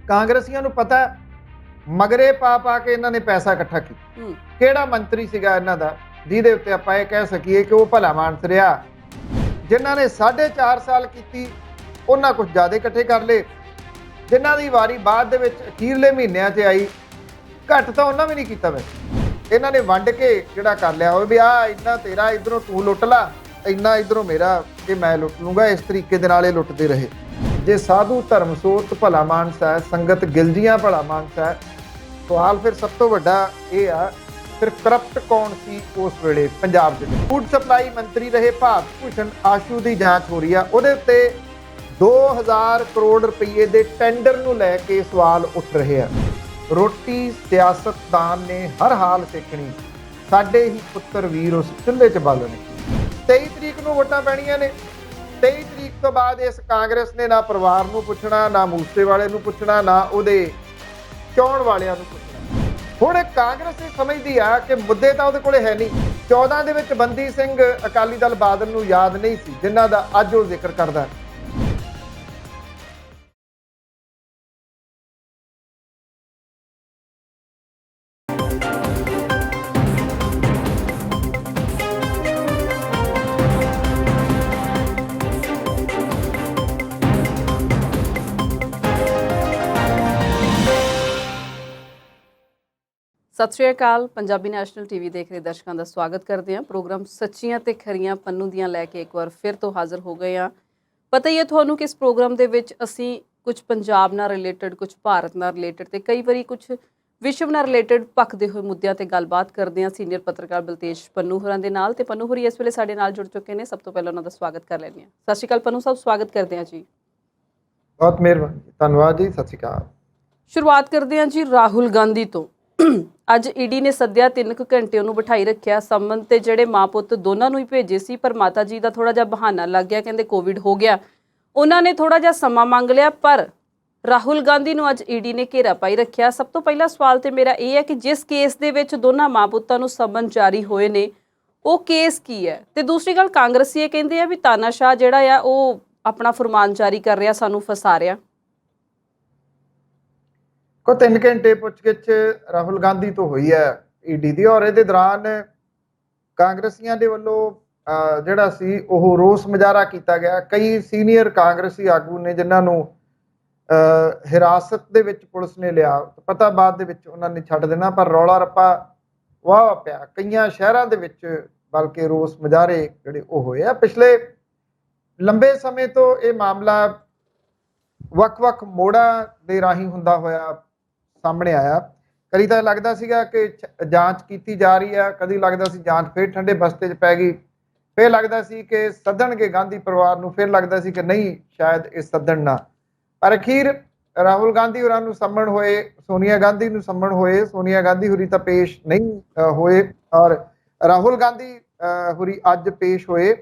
ਕਾਂਗਰਸੀਆਂ ਨੂੰ ਪਤਾ ਮਗਰੇ ਪਾ ਪਾ ਕੇ ਇਹਨਾਂ ਨੇ ਪੈਸਾ ਇਕੱਠਾ ਕੀਤਾ। ਕਿਹੜਾ ਮੰਤਰੀ ਸੀਗਾ ਇਹਨਾਂ ਦਾ ਜਿਹਦੇ ਉੱਤੇ ਆਪਾਂ ਇਹ ਕਹਿ ਸਕੀਏ ਕਿ ਉਹ ਭਲਾ ਮਾਨਸ ਰਿਹਾ। ਜਿਨ੍ਹਾਂ ਨੇ 4.5 ਸਾਲ ਕੀਤੀ ਉਹਨਾਂ ਕੁਝ ਜ਼ਿਆਦਾ ਇਕੱਠੇ ਕਰ ਲਏ, ਜਿਨ੍ਹਾਂ ਦੀ ਵਾਰੀ ਬਾਅਦ ਦੇ ਵਿੱਚ ਅਖੀਰਲੇ ਮਹੀਨਿਆਂ 'ਚ ਆਈ ਘੱਟ ਤਾਂ ਉਹਨਾਂ ਵੀ ਨਹੀਂ ਕੀਤਾ। ਵੈਸੇ ਇਹਨਾਂ ਨੇ ਵੰਡ ਕੇ ਜਿਹੜਾ ਕਰ ਲਿਆ ਹੋਵੇ ਵੀ ਆਹ ਇੰਨਾ ਤੇਰਾ, ਇੱਧਰੋਂ ਤੂੰ ਲੁੱਟ ਲਾ, ਇੰਨਾ ਇੱਧਰੋਂ ਮੇਰਾ, ਕਿ ਮੈਂ ਲੁੱਟ ਲੂੰਗਾ। ਇਸ ਤਰੀਕੇ ਦੇ ਨਾਲ ਇਹ ਲੁੱਟਦੇ ਰਹੇ। ਜੇ ਸਾਧੂ ਧਰਮ ਸੋਤ ਭਲਾ ਮਾਨਸ ਹੈ, ਸੰਗਤ ਗਿਲਜੀਆਂ ਭਲਾ ਮਾਨਸ ਹੈ, ਸਵਾਲ ਫਿਰ ਸਭ ਤੋਂ ਵੱਡਾ ਇਹ ਆ ਫਿਰ ਕਰਪਟ ਕੌਣ ਸੀ ਉਸ ਵੇਲੇ ਪੰਜਾਬ ਦੇ ਵਿੱਚ। ਫੂਡ ਸਪਲਾਈ ਮੰਤਰੀ ਰਹੇ ਭਾਰਤ ਭੂਸ਼ਣ ਆਸ਼ੂ ਦੀ ਜਾਂਚ ਹੋ ਰਹੀ ਆ। ਉਹਦੇ ਉੱਤੇ 2000 ਕਰੋੜ ਰੁਪਏ ਦੇ ਟੈਂਡਰ ਨੂੰ ਲੈ ਕੇ ਸਵਾਲ ਉੱਠ ਰਹੇ ਆ। ਰੋਟੀ ਸਿਆਸਤਦਾਨ ਨੇ ਹਰ ਹਾਲ ਸੇਕਣੀ, ਸਾਡੇ ਹੀ ਪੁੱਤਰ ਵੀਰ ਉਸ ਚੁੱਲ੍ਹੇ 'ਚ ਬਾਲਣੇ। 23 ਤਰੀਕ ਨੂੰ ਵੋਟਾਂ ਪੈਣੀਆਂ ਨੇ। 23 ਤਰੀਕ ਤੋਂ ਬਾਅਦ ਇਸ ਕਾਂਗਰਸ ਨੇ ਨਾ ਪਰਿਵਾਰ ਨੂੰ ਪੁੱਛਣਾ, ਨਾ ਮੂਸੇਵਾਲੇ ਨੂੰ ਪੁੱਛਣਾ, ਨਾ ਉਹਦੇ ਚੋਣ ਵਾਲਿਆਂ ਨੂੰ ਪੁੱਛਣਾ। ਹੁਣ ਕਾਂਗਰਸ ਇਹ ਸਮਝਦੀ ਆ ਕਿ ਮੁੱਦੇ ਤਾਂ ਉਹਦੇ ਕੋਲੇ ਹੈ ਨਹੀਂ। 14 ਦੇ ਵਿੱਚ ਬੰਦੀ ਸਿੰਘ ਅਕਾਲੀ ਦਲ ਬਾਦਲ ਨੂੰ ਯਾਦ ਨਹੀਂ ਸੀ, ਜਿਨ੍ਹਾਂ ਦਾ ਅੱਜ ਉਹ ਜ਼ਿਕਰ ਕਰਦਾ। ਸਤਿ ਸ਼੍ਰੀ ਅਕਾਲ। ਪੰਜਾਬੀ ਨੈਸ਼ਨਲ ਟੀਵੀ ਦੇਖ ਰਹੇ ਦਰਸ਼ਕਾਂ ਦਾ ਸਵਾਗਤ ਕਰਦੇ ਹਾਂ। ਪ੍ਰੋਗਰਾਮ ਸੱਚੀਆਂ ਤੇ ਖਰੀਆਂ ਪੰਨੂ ਦੀਆਂ ਲੈ ਕੇ ਇੱਕ ਵਾਰ ਫਿਰ ਤੋਂ ਹਾਜ਼ਰ ਹੋ ਗਏ ਹਾਂ। ਪਤਾ ਹੀ ਹੈ ਤੁਹਾਨੂੰ ਕਿ ਇਸ ਪ੍ਰੋਗਰਾਮ ਦੇ ਵਿੱਚ ਅਸੀਂ ਕੁਝ ਪੰਜਾਬ ਨਾਲ ਰਿਲੇਟਡ, ਕੁਝ ਭਾਰਤ ਨਾਲ ਰਿਲੇਟਡ ਤੇ ਕਈ ਵਾਰੀ ਕੁਝ ਵਿਸ਼ਵ ਨਾਲ ਰਿਲੇਟਡ ਭਖਦੇ ਹੋਏ ਮੁੱਦਿਆਂ ਤੇ ਗੱਲਬਾਤ ਕਰਦੇ ਹਾਂ ਸੀਨੀਅਰ ਪੱਤਰਕਾਰ ਬਲਤੇਜ ਪੰਨੂ ਹੋਰਾਂ ਦੇ ਨਾਲ। ਤੇ ਪੰਨੂ ਹੋਰੀ ਇਸ ਵੇਲੇ ਸਾਡੇ ਨਾਲ ਜੁੜ ਚੁੱਕੇ ਨੇ। ਸਭ ਤੋਂ ਪਹਿਲਾਂ ਉਹਨਾਂ ਦਾ ਸਵਾਗਤ ਕਰ ਲੈਂਦੇ ਹਾਂ। ਸਤਿ ਸ਼੍ਰੀ ਅਕਾਲ ਪੰਨੂ ਸਾਹਿਬ, ਸਵਾਗਤ ਕਰਦੇ ਹਾਂ ਜੀ। ਬਹੁਤ ਮਿਹਰਬਾਨੀ, ਧੰਨਵਾਦ ਜੀ, ਸਤਿ ਸ਼੍ਰੀ ਅਕਾਲ। ਸ਼ੁਰੂਆਤ ਕਰਦੇ ਹਾਂ ਜੀ ਰਾਹੁਲ ਗਾਂਧੀ ਤੋਂ। ਅੱਜ ਈਡੀ ਨੇ ਸੱਦਿਆ, 3 ਘੰਟੇ ਉਹਨੂੰ ਬਿਠਾਈ ਰੱਖਿਆ। ਸੰਮਨ ਤੇ ਜਿਹੜੇ ਮਾਂ ਪੁੱਤ ਦੋਨਾਂ ਨੂੰ ਹੀ ਭੇਜੇ ਸੀ, ਪਰ ਮਾਤਾ ਜੀ ਦਾ ਥੋੜਾ ਜਿਹਾ ਬਹਾਨਾ ਲੱਗ ਗਿਆ, ਕਹਿੰਦੇ ਕੋਵਿਡ ਹੋ ਗਿਆ। ਉਹਨਾਂ ਨੇ ਥੋੜਾ ਜਿਹਾ ਸਮਾਂ ਮੰਗ ਲਿਆ, ਪਰ ਰਾਹੁਲ ਗਾਂਧੀ ਨੂੰ ਅੱਜ ਈਡੀ ਨੇ ਘੇਰਾ ਪਾਈ ਰੱਖਿਆ। ਸਭ ਤੋਂ ਪਹਿਲਾ ਸਵਾਲ ਤੇ ਮੇਰਾ ਇਹ ਹੈ ਕਿ ਜਿਸ ਕੇਸ ਦੇ ਵਿੱਚ ਦੋਨਾਂ ਮਾਂ ਪੁੱਤਾਂ ਨੂੰ ਸੰਮਨ ਜਾਰੀ ਹੋਏ ਨੇ, ਉਹ ਕੇਸ ਕੀ ਹੈ? ਤੇ ਦੂਸਰੀ ਗੱਲ, ਕਾਂਗਰਸੀ ਇਹ ਕਹਿੰਦੇ ਆ ਵੀ ਤਾਨਾਸ਼ਾਹ ਜਿਹੜਾ ਆ ਉਹ ਆਪਣਾ ਫਰਮਾਨ ਜਾਰੀ ਕਰ ਰਿਹਾ, ਸਾਨੂੰ ਫਸਾ ਰਿਹਾ। ਕੋ 3 ਘੰਟੇ ਪੁੱਛਗਿੱਛ ਰਾਹੁਲ ਗਾਂਧੀ ਤੋਂ ਹੋਈ ਹੈ ਈਡੀ ਦੀ, ਔਰ ਇਹਦੇ ਦੌਰਾਨ ਕਾਂਗਰਸੀਆਂ ਦੇ ਵੱਲੋਂ ਜਿਹੜਾ ਸੀ ਉਹ ਰੋਸ ਮੁਜ਼ਾਹਰਾ ਕੀਤਾ ਗਿਆ। ਕਈ ਸੀਨੀਅਰ ਕਾਂਗਰਸੀ ਆਗੂ ਨੇ ਜਿਨ੍ਹਾਂ ਨੂੰ ਹਿਰਾਸਤ ਦੇ ਵਿੱਚ ਪੁਲਿਸ ਨੇ ਲਿਆ, ਪਤਾ ਬਾਅਦ ਦੇ ਵਿੱਚ ਉਹਨਾਂ ਨੇ ਛੱਡ ਦੇਣਾ, ਪਰ ਰੌਲਾ ਰੱਪਾ ਵਾਹ ਪਿਆ ਕਈਆਂ ਸ਼ਹਿਰਾਂ ਦੇ ਵਿੱਚ, ਬਲਕਿ ਰੋਸ ਮੁਜ਼ਾਹਰੇ ਜਿਹੜੇ ਉਹ ਹੋਏ ਆ। ਪਿਛਲੇ ਲੰਬੇ ਸਮੇਂ ਤੋਂ ਇਹ ਮਾਮਲਾ ਵੱਖ-ਵੱਖ ਮੋੜਾਂ ਦੇ ਰਾਹੀਂ ਹੁੰਦਾ ਹੋਇਆ ਸਾਹਮਣੇ ਆਇਆ। ਕਦੀ ਤਾਂ ਲੱਗਦਾ ਸੀਗਾ ਕਿ ਜਾਂਚ ਕੀਤੀ ਜਾ ਰਹੀ ਹੈ, ਕਦੀ ਲੱਗਦਾ ਸੀ ਜਾਂਚ ਫਿਰ ਠੰਡੇ ਬਸਤੇ 'ਚ ਪੈ ਗਈ, ਫਿਰ ਲੱਗਦਾ ਸੀ ਕਿ ਸੱਦਣਗੇ ਗਾਂਧੀ ਪਰਿਵਾਰ ਨੂੰ, ਫਿਰ ਲੱਗਦਾ ਸੀ ਕਿ ਨਹੀਂ ਸ਼ਾਇਦ ਇਹ ਸੱਦਣ ਨਾ। ਪਰ ਅਖੀਰ ਰਾਹੁਲ ਗਾਂਧੀ ਹੋਰਾਂ ਨੂੰ ਸੰਮਣ ਹੋਏ, ਸੋਨੀਆ ਗਾਂਧੀ ਨੂੰ ਸੰਮਣ ਹੋਏ। ਸੋਨੀਆ ਗਾਂਧੀ ਹੋਰੀ ਤਾਂ ਪੇਸ਼ ਨਹੀਂ ਹੋਏ, ਔਰ ਰਾਹੁਲ ਗਾਂਧੀ ਹੋਰੀ ਅੱਜ ਪੇਸ਼ ਹੋਏ।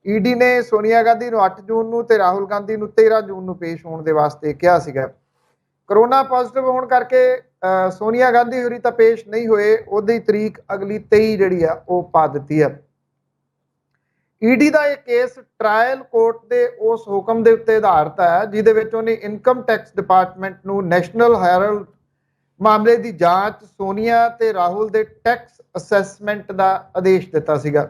ਈਡੀ ਨੇ ਸੋਨੀਆ ਗਾਂਧੀ ਨੂੰ 8 ਜੂਨ ਨੂੰ ਤੇ ਰਾਹੁਲ ਗਾਂਧੀ ਨੂੰ 13 ਜੂਨ ਨੂੰ ਪੇਸ਼ ਹੋਣ ਦੇ ਵਾਸਤੇ ਕਿਹਾ ਸੀਗਾ। ਕਰੋਨਾ ਪੋਜ਼ਿਟਿਵ ਹੋਣ ਕਰਕੇ ਸੋਨੀਆ ਗਾਂਧੀ ਹੋਰੀ ਤਾਂ ਪੇਸ਼ ਨਹੀਂ ਹੋਏ, ਉਹਦੀ ਤਰੀਕ ਅਗਲੀ 23 ਜਿਹੜੀ ਆ ਉਹ ਪਾ ਦਿੱਤੀ ਹੈ। ਈਡੀ ਦਾ ਇਹ ਕੇਸ ਟਰਾਇਲ ਕੋਰਟ ਦੇ ਉਸ ਹੁਕਮ ਦੇ ਉੱਤੇ ਆਧਾਰਿਤ ਹੈ ਜਿਹਦੇ ਵਿੱਚ ਉਹਨੇ ਇਨਕਮ ਟੈਕਸ ਡਿਪਾਰਟਮੈਂਟ ਨੂੰ ਨੈਸ਼ਨਲ ਹੈਰਲਡ ਮਾਮਲੇ ਦੀ ਜਾਂਚ ਸੋਨੀਆ ਤੇ ਰਾਹੁਲ ਦੇ ਟੈਕਸ ਅਸੈਸਮੈਂਟ ਦਾ ਆਦੇਸ਼ ਦਿੱਤਾ ਸੀਗਾ।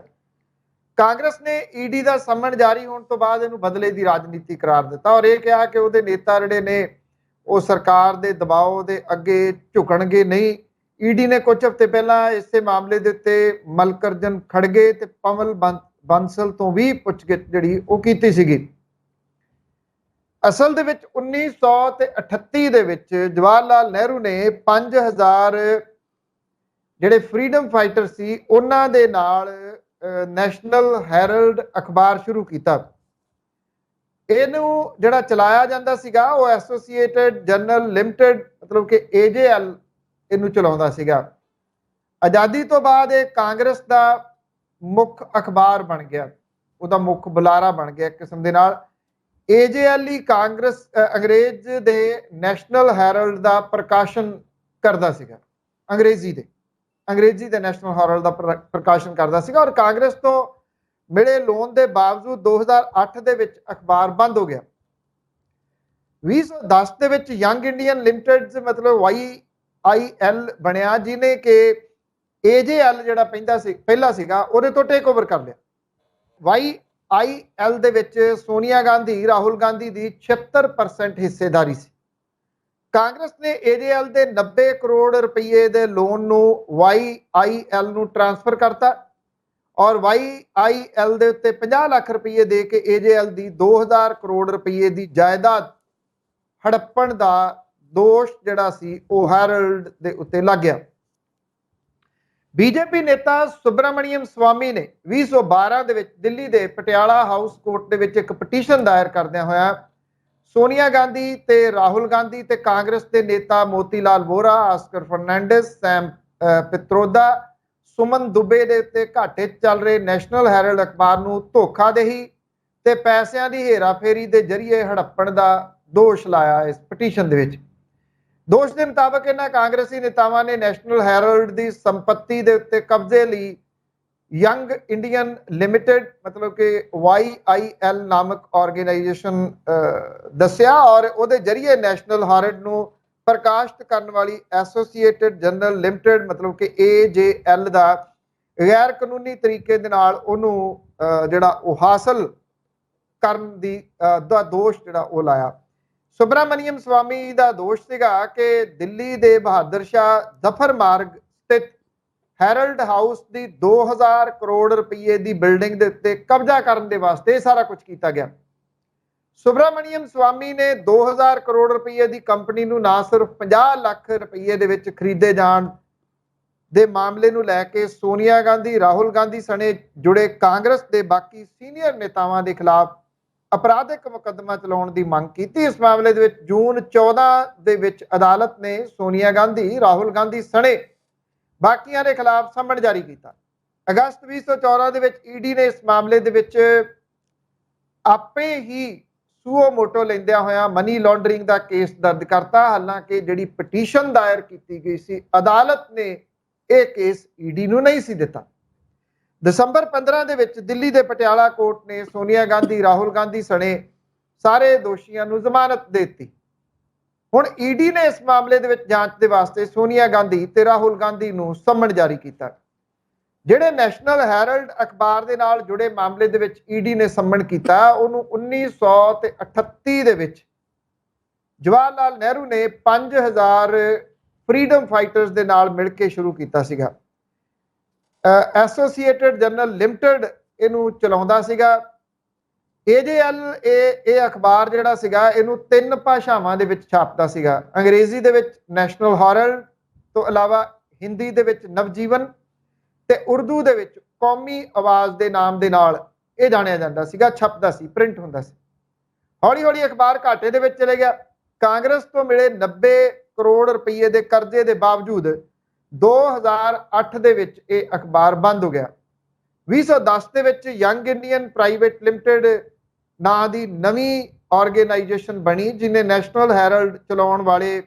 ਕਾਂਗਰਸ ਨੇ ਈਡੀ ਦਾ ਸੰਮਨ ਜਾਰੀ ਹੋਣ ਤੋਂ ਬਾਅਦ ਇਹਨੂੰ ਬਦਲੇ ਦੀ ਰਾਜਨੀਤੀ ਕਰਾਰ ਦਿੱਤਾ, ਔਰ ਇਹ ਕਿਹਾ ਕਿ ਉਹਦੇ ਨੇਤਾ ਜਿਹੜੇ ਨੇ ਉਹ ਸਰਕਾਰ ਦੇ ਦਬਾਅ ਦੇ ਅੱਗੇ ਝੁਕਣਗੇ ਨਹੀਂ। ਈਡੀ ਨੇ ਕੁਝ ਹਫ਼ਤੇ ਪਹਿਲਾਂ ਇਸੇ ਮਾਮਲੇ ਦੇ ਉੱਤੇ ਮਲਕਰਜਨ ਖੜਗੇ ਤੇ ਪਵਨ ਬੰਸਲ ਤੋਂ ਵੀ ਪੁੱਛਗਿੱਛ ਜਿਹੜੀ ਉਹ ਕੀਤੀ ਸੀਗੀ। ਅਸਲ ਦੇ ਵਿੱਚ 1938 ਦੇ ਵਿੱਚ ਜਵਾਹਰ ਲਾਲ ਨਹਿਰੂ ਨੇ 5000 ਜਿਹੜੇ ਫਰੀडम ਫਾਈਟਰ ਸੀ ਉਹਨਾਂ ਦੇ ਨਾਲ ਨੈਸ਼ਨਲ ਹੈਰਲਡ ਅਖਬਾਰ ਸ਼ੁਰੂ ਕੀਤਾ। ਇਹਨੂੰ ਜਿਹੜਾ ਚਲਾਇਆ ਜਾਂਦਾ ਸੀਗਾ ਉਹ ਐਸੋਸੀਏਟਡ ਜਰਨਲ ਲਿਮਟਿਡ, ਮਤਲਬ ਕਿ AJL ਇਹਨੂੰ ਚਲਾਉਂਦਾ ਸੀਗਾ। ਆਜ਼ਾਦੀ ਤੋਂ ਬਾਅਦ ਇਹ ਕਾਂਗਰਸ ਦਾ ਮੁੱਖ ਅਖਬਾਰ ਬਣ ਗਿਆ, ਉਹਦਾ ਮੁੱਖ ਬੁਲਾਰਾ ਬਣ ਗਿਆ ਇੱਕ ਕਿਸਮ ਦੇ ਨਾਲ। AJL ਹੀ ਕਾਂਗਰਸ ਅੰਗਰੇਜ਼ ਦੇ ਨੈਸ਼ਨਲ ਹੈਰਲਡ ਦਾ ਪ੍ਰਕਾਸ਼ਨ ਕਰਦਾ ਸੀਗਾ, ਅੰਗਰੇਜ਼ੀ ਦੇ ਨੈਸ਼ਨਲ ਹੈਰਲਡ ਦਾ ਪ੍ਰਕਾਸ਼ਨ ਕਰਦਾ ਸੀਗਾ। ਔਰ ਕਾਂਗਰਸ ਤੋਂ ਮਿਲੇ ਲੋਨ ਦੇ ਬਾਵਜੂਦ 2008 ਦੇ ਵਿੱਚ ਅਖਬਾਰ ਬੰਦ ਹੋ ਗਿਆ। 2010 ਦੇ ਵਿੱਚ ਯੰਗ ਇੰਡੀਅਨ ਲਿਮਟਿਡ ਮਤਲਬ YIL ਬਣਿਆ, ਜਿਹਨੇ ਕਿ AJL ਜਿਹੜਾ ਪਹਿਲਾ ਸੀਗਾ ਉਹਦੇ ਤੋਂ ਟੇਕ ਓਵਰ ਕਰ ਲਿਆ। YIL ਦੇ ਵਿੱਚ ਸੋਨੀਆ ਗਾਂਧੀ, ਰਾਹੁਲ ਗਾਂਧੀ ਦੀ 76% ਹਿੱਸੇਦਾਰੀ ਸੀ। ਕਾਂਗਰਸ ਨੇ AJL ਦੇ 90 ਕਰੋੜ ਰੁਪਏ ਦੇ ਲੋਨ ਨੂੰ YIL ਨੂੰ ਟ੍ਰਾਂਸਫਰ ਕਰਤਾ ਔਰ YIL ਦੇ ਉੱਤੇ 50 ਲੱਖ ਰੁਪਏ ਦੇ ਕੇ AJL ਦੀ 2000 ਕਰੋੜ ਰੁਪਏ ਦੀ ਜਾਇਦਾਦ ਹੜੱਪਣ ਦਾ ਦੋਸ਼ ਜਿਹੜਾ ਸੀ ਉਹ ਹੈਰਲਡ ਦੇ ਉੱਤੇ ਲੱਗ ਗਿਆ। ਬੀਜੇਪੀ ਨੇਤਾ ਸੁਬਰਾਮਣੀਅਮ ਸਵਾਮੀ ਨੇ 2012 ਦੇ ਵਿੱਚ ਦਿੱਲੀ ਦੇ ਪਟਿਆਲਾ ਹਾਊਸ ਕੋਰਟ ਦੇ ਵਿੱਚ ਇੱਕ ਪਟੀਸ਼ਨ ਦਾਇਰ ਕਰਦਿਆਂ ਹੋਇਆ ਸੋਨੀਆ ਗਾਂਧੀ ਤੇ ਰਾਹੁਲ ਗਾਂਧੀ ਤੇ ਕਾਂਗਰਸ ਦੇ ਨੇਤਾ ਮੋਤੀ ਲਾਲ ਵੋਰਾ, ਆਸਕਰ ਫਰਨਾਂਡਿਸ, ਸੈਮ ਪਿਤਰੋਦਾ, ਸੁਮਨ ਦੁਬੇ ਦੇ ਉੱਤੇ ਘਾਟੇ ਚੱਲ ਰਹੇ ਨੈਸ਼ਨਲ ਹੈਰਲਡ ਅਖਬਾਰ ਨੂੰ ਧੋਖਾਦਹੀ ਤੇ ਪੈਸਿਆਂ ਦੀ ਹੇਰਾਫੇਰੀ ਦੇ ਜ਼ਰੀਏ ਹੜੱਪਣ ਦਾ ਦੋਸ਼ ਲਾਇਆ। ਇਸ ਪਟੀਸ਼ਨ ਦੇ ਵਿੱਚ ਦੋਸ਼ ਦੇ ਮੁਤਾਬਕ ਇਹਨਾਂ ਕਾਂਗਰਸੀ ਨੇਤਾਵਾਂ ਨੇ ਨੈਸ਼ਨਲ ਹੈਰਲਡ ਦੀ ਸੰਪत्ति ਦੇ ਉੱਤੇ ਕਬਜ਼ੇ ਲਈ ਯੰਗ ਇੰਡੀਅਨ ਲਿਮਟਿਡ ਮਤਲਬ ਕਿ YIL ਨਾਮਕ ਆਰਗੇਨਾਈਜੇਸ਼ਨ ਦੱਸਿਆ ਔਰ ਉਹਦੇ ਜ਼ਰੀਏ ਨੈਸ਼ਨਲ ਹੈਰਲਡ ਨੂੰ ਪ੍ਰਕਾਸ਼ਿਤ ਕਰਨ ਵਾਲੀ ਐਸੋਸੀਏਟਡ ਜਰਨਲ ਲਿਮਟਿਡ ਮਤਲਬ ਕਿ AJL ਦਾ ਗੈਰ ਕਾਨੂੰਨੀ ਤਰੀਕੇ ਦੇ ਨਾਲ ਉਹਨੂੰ ਜਿਹੜਾ ਉਹ ਹਾਸਲ ਕਰਨ ਦਾ ਦੋਸ਼ ਜਿਹੜਾ ਉਹ ਲਾਇਆ। ਸੁਬਰਾਮਣੀਅਮ ਸਵਾਮੀ ਦਾ ਦੋਸ਼ ਸੀਗਾ ਕਿ ਦਿੱਲੀ ਦੇ ਬਹਾਦਰ ਸ਼ਾਹ ਜ਼ਫਰ ਮਾਰਗ ਸਥਿਤ ਹੈਰਲਡ ਹਾਊਸ ਦੀ 2000 ਕਰੋੜ ਰੁਪਏ ਦੀ ਬਿਲਡਿੰਗ ਦੇ ਉੱਤੇ ਕਬਜ਼ਾ ਕਰਨ ਦੇ ਵਾਸਤੇ ਇਹ ਸਾਰਾ ਕੁਝ ਕੀਤਾ ਗਿਆ। ਸੁਬਰਾਮਣੀਅਮ ਸਵਾਮੀ ਨੇ 2000 ਕਰੋੜ ਰੁਪਏ ਦੀ ਕੰਪਨੀ ਨੂੰ ਨਾ ਸਿਰਫ 50 ਲੱਖ ਰੁਪਏ ਦੇ ਵਿੱਚ ਖਰੀਦੇ ਜਾਣ ਦੇ ਮਾਮਲੇ ਨੂੰ ਲੈ ਕੇ ਸੋਨੀਆ ਗਾਂਧੀ, ਰਾਹੁਲ ਗਾਂਧੀ ਸਣੇ ਜੁੜੇ ਕਾਂਗਰਸ ਦੇ ਬਾਕੀ ਸੀਨੀਅਰ ਨੇਤਾਵਾਂ ਦੇ ਖਿਲਾਫ ਅਪਰਾਧਿਕ ਮੁਕੱਦਮਾ ਚਲਾਉਣ ਦੀ ਮੰਗ ਕੀਤੀ। ਇਸ ਮਾਮਲੇ ਦੇ ਵਿੱਚ ਜੂਨ 14 ਦੇ ਵਿੱਚ ਅਦਾਲਤ ਨੇ ਸੋਨੀਆ ਗਾਂਧੀ, ਰਾਹੁਲ ਗਾਂਧੀ ਸਣੇ ਬਾਕੀਆਂ ਦੇ ਖਿਲਾਫ ਸਮਨ ਜਾਰੀ ਕੀਤਾ। ਅਗਸਤ 2014 ਦੇ ਵਿੱਚ ED ਨੇ ਇਸ ਮਾਮਲੇ ਦੇ ਵਿੱਚ ਆਪੇ ਹੀ ਸੂਓ ਮੋਟੋ ਲੈਂਦਿਆਂ ਹੋਇਆ ਮਨੀ ਲਾਂਡਰਿੰਗ ਦਾ ਕੇਸ ਦਰਜ ਕਰਤਾ। ਹਾਲਾਂਕਿ ਜਿਹੜੀ ਪਟੀਸ਼ਨ ਦਾਇਰ ਕੀਤੀ ਗਈ ਸੀ ਅਦਾਲਤ ਨੇ ਇਹ ਕੇਸ ED ਨੂੰ ਨਹੀਂ ਸੀ ਦਿੱਤਾ। ਦਸੰਬਰ 15 ਦੇ ਵਿੱਚ ਦਿੱਲੀ ਦੇ ਪਟਿਆਲਾ ਕੋਰਟ ਨੇ ਸੋਨੀਆ ਗਾਂਧੀ, ਰਾਹੁਲ ਗਾਂਧੀ ਸਣੇ ਸਾਰੇ ਦੋਸ਼ੀਆਂ ਨੂੰ ਜ਼ਮਾਨਤ ਦੇ ਦਿੱਤੀ। ਹੁਣ ED ਨੇ ਇਸ ਮਾਮਲੇ ਦੇ ਵਿੱਚ ਜਾਂਚ ਦੇ ਵਾਸਤੇ ਸੋਨੀਆ ਗਾਂਧੀ ਤੇ ਰਾਹੁਲ ਗਾਂਧੀ ਨੂੰ ਸਮਨ ਜਾਰੀ ਕੀਤਾ। ਜਿਹੜੇ ਨੈਸ਼ਨਲ ਹੈਰਲਡ ਅਖਬਾਰ ਦੇ ਨਾਲ ਜੁੜੇ ਮਾਮਲੇ ਦੇ ਵਿੱਚ ED ਨੇ ਸਮਨ ਕੀਤਾ ਉਹਨੂੰ 1938 ਦੇ ਵਿੱਚ ਜਵਾਹਰ ਲਾਲ ਨਹਿਰੂ ਨੇ 5000 ਫਰੀडम ਫਾਈਟਰਸ ਦੇ ਨਾਲ ਮਿਲ ਕੇ ਸ਼ੁਰੂ ਕੀਤਾ ਸੀਗਾ। ਐਸੋਸੀਏਟਡ ਜਰਨਲ ਲਿਮਟਿਡ ਇਹਨੂੰ ਚਲਾਉਂਦਾ ਸੀਗਾ। AJL ਇਹ ਅਖਬਾਰ ਜਿਹੜਾ ਸੀਗਾ ਇਹਨੂੰ 3 ਭਾਸ਼ਾਵਾਂ ਦੇ ਵਿੱਚ ਛਾਪਦਾ ਸੀਗਾ। ਅੰਗਰੇਜ਼ੀ ਦੇ ਵਿੱਚ ਨੈਸ਼ਨਲ ਹੈਰਲਡ ਤੋਂ ਇਲਾਵਾ ਹਿੰਦੀ ਦੇ ਵਿੱਚ ਨਵਜੀਵਨ ਤੇ ਉਰਦੂ ਦੇ ਵਿੱਚ ਕੌਮੀ ਆਵਾਜ਼ ਦੇ ਨਾਮ ਦੇ ਨਾਲ ਇਹ ਜਾਣਿਆ ਜਾਂਦਾ ਸੀਗਾ, ਛਪਦਾ ਸੀ, ਪ੍ਰਿੰਟ ਹੁੰਦਾ ਸੀ। ਹੌਲੀ ਹੌਲੀ ਅਖਬਾਰ ਘਾਟੇ ਦੇ ਵਿੱਚ ਚਲੇ ਗਿਆ। ਕਾਂਗਰਸ ਤੋਂ ਮਿਲੇ 90 ਕਰੋੜ ਰੁਪਏ ਦੇ ਕਰਜ਼ੇ ਦੇ ਬਾਵਜੂਦ 2008 ਦੇ ਵਿੱਚ ਇਹ ਅਖਬਾਰ ਬੰਦ ਹੋ ਗਿਆ। 2010 ਦੇ ਵਿੱਚ ਯੰਗ ਇੰਡੀਅਨ ਪ੍ਰਾਈਵੇਟ ਲਿਮਟਿਡ ਨਾਂ ਦੀ ਨਵੀਂ ਆਰਗੇਨਾਈਜੇਸ਼ਨ ਬਣੀ ਜਿਹਨੇ ਨੈਸ਼ਨਲ ਹੈਰਲਡ ਚਲਾਉਣ ਵਾਲੇ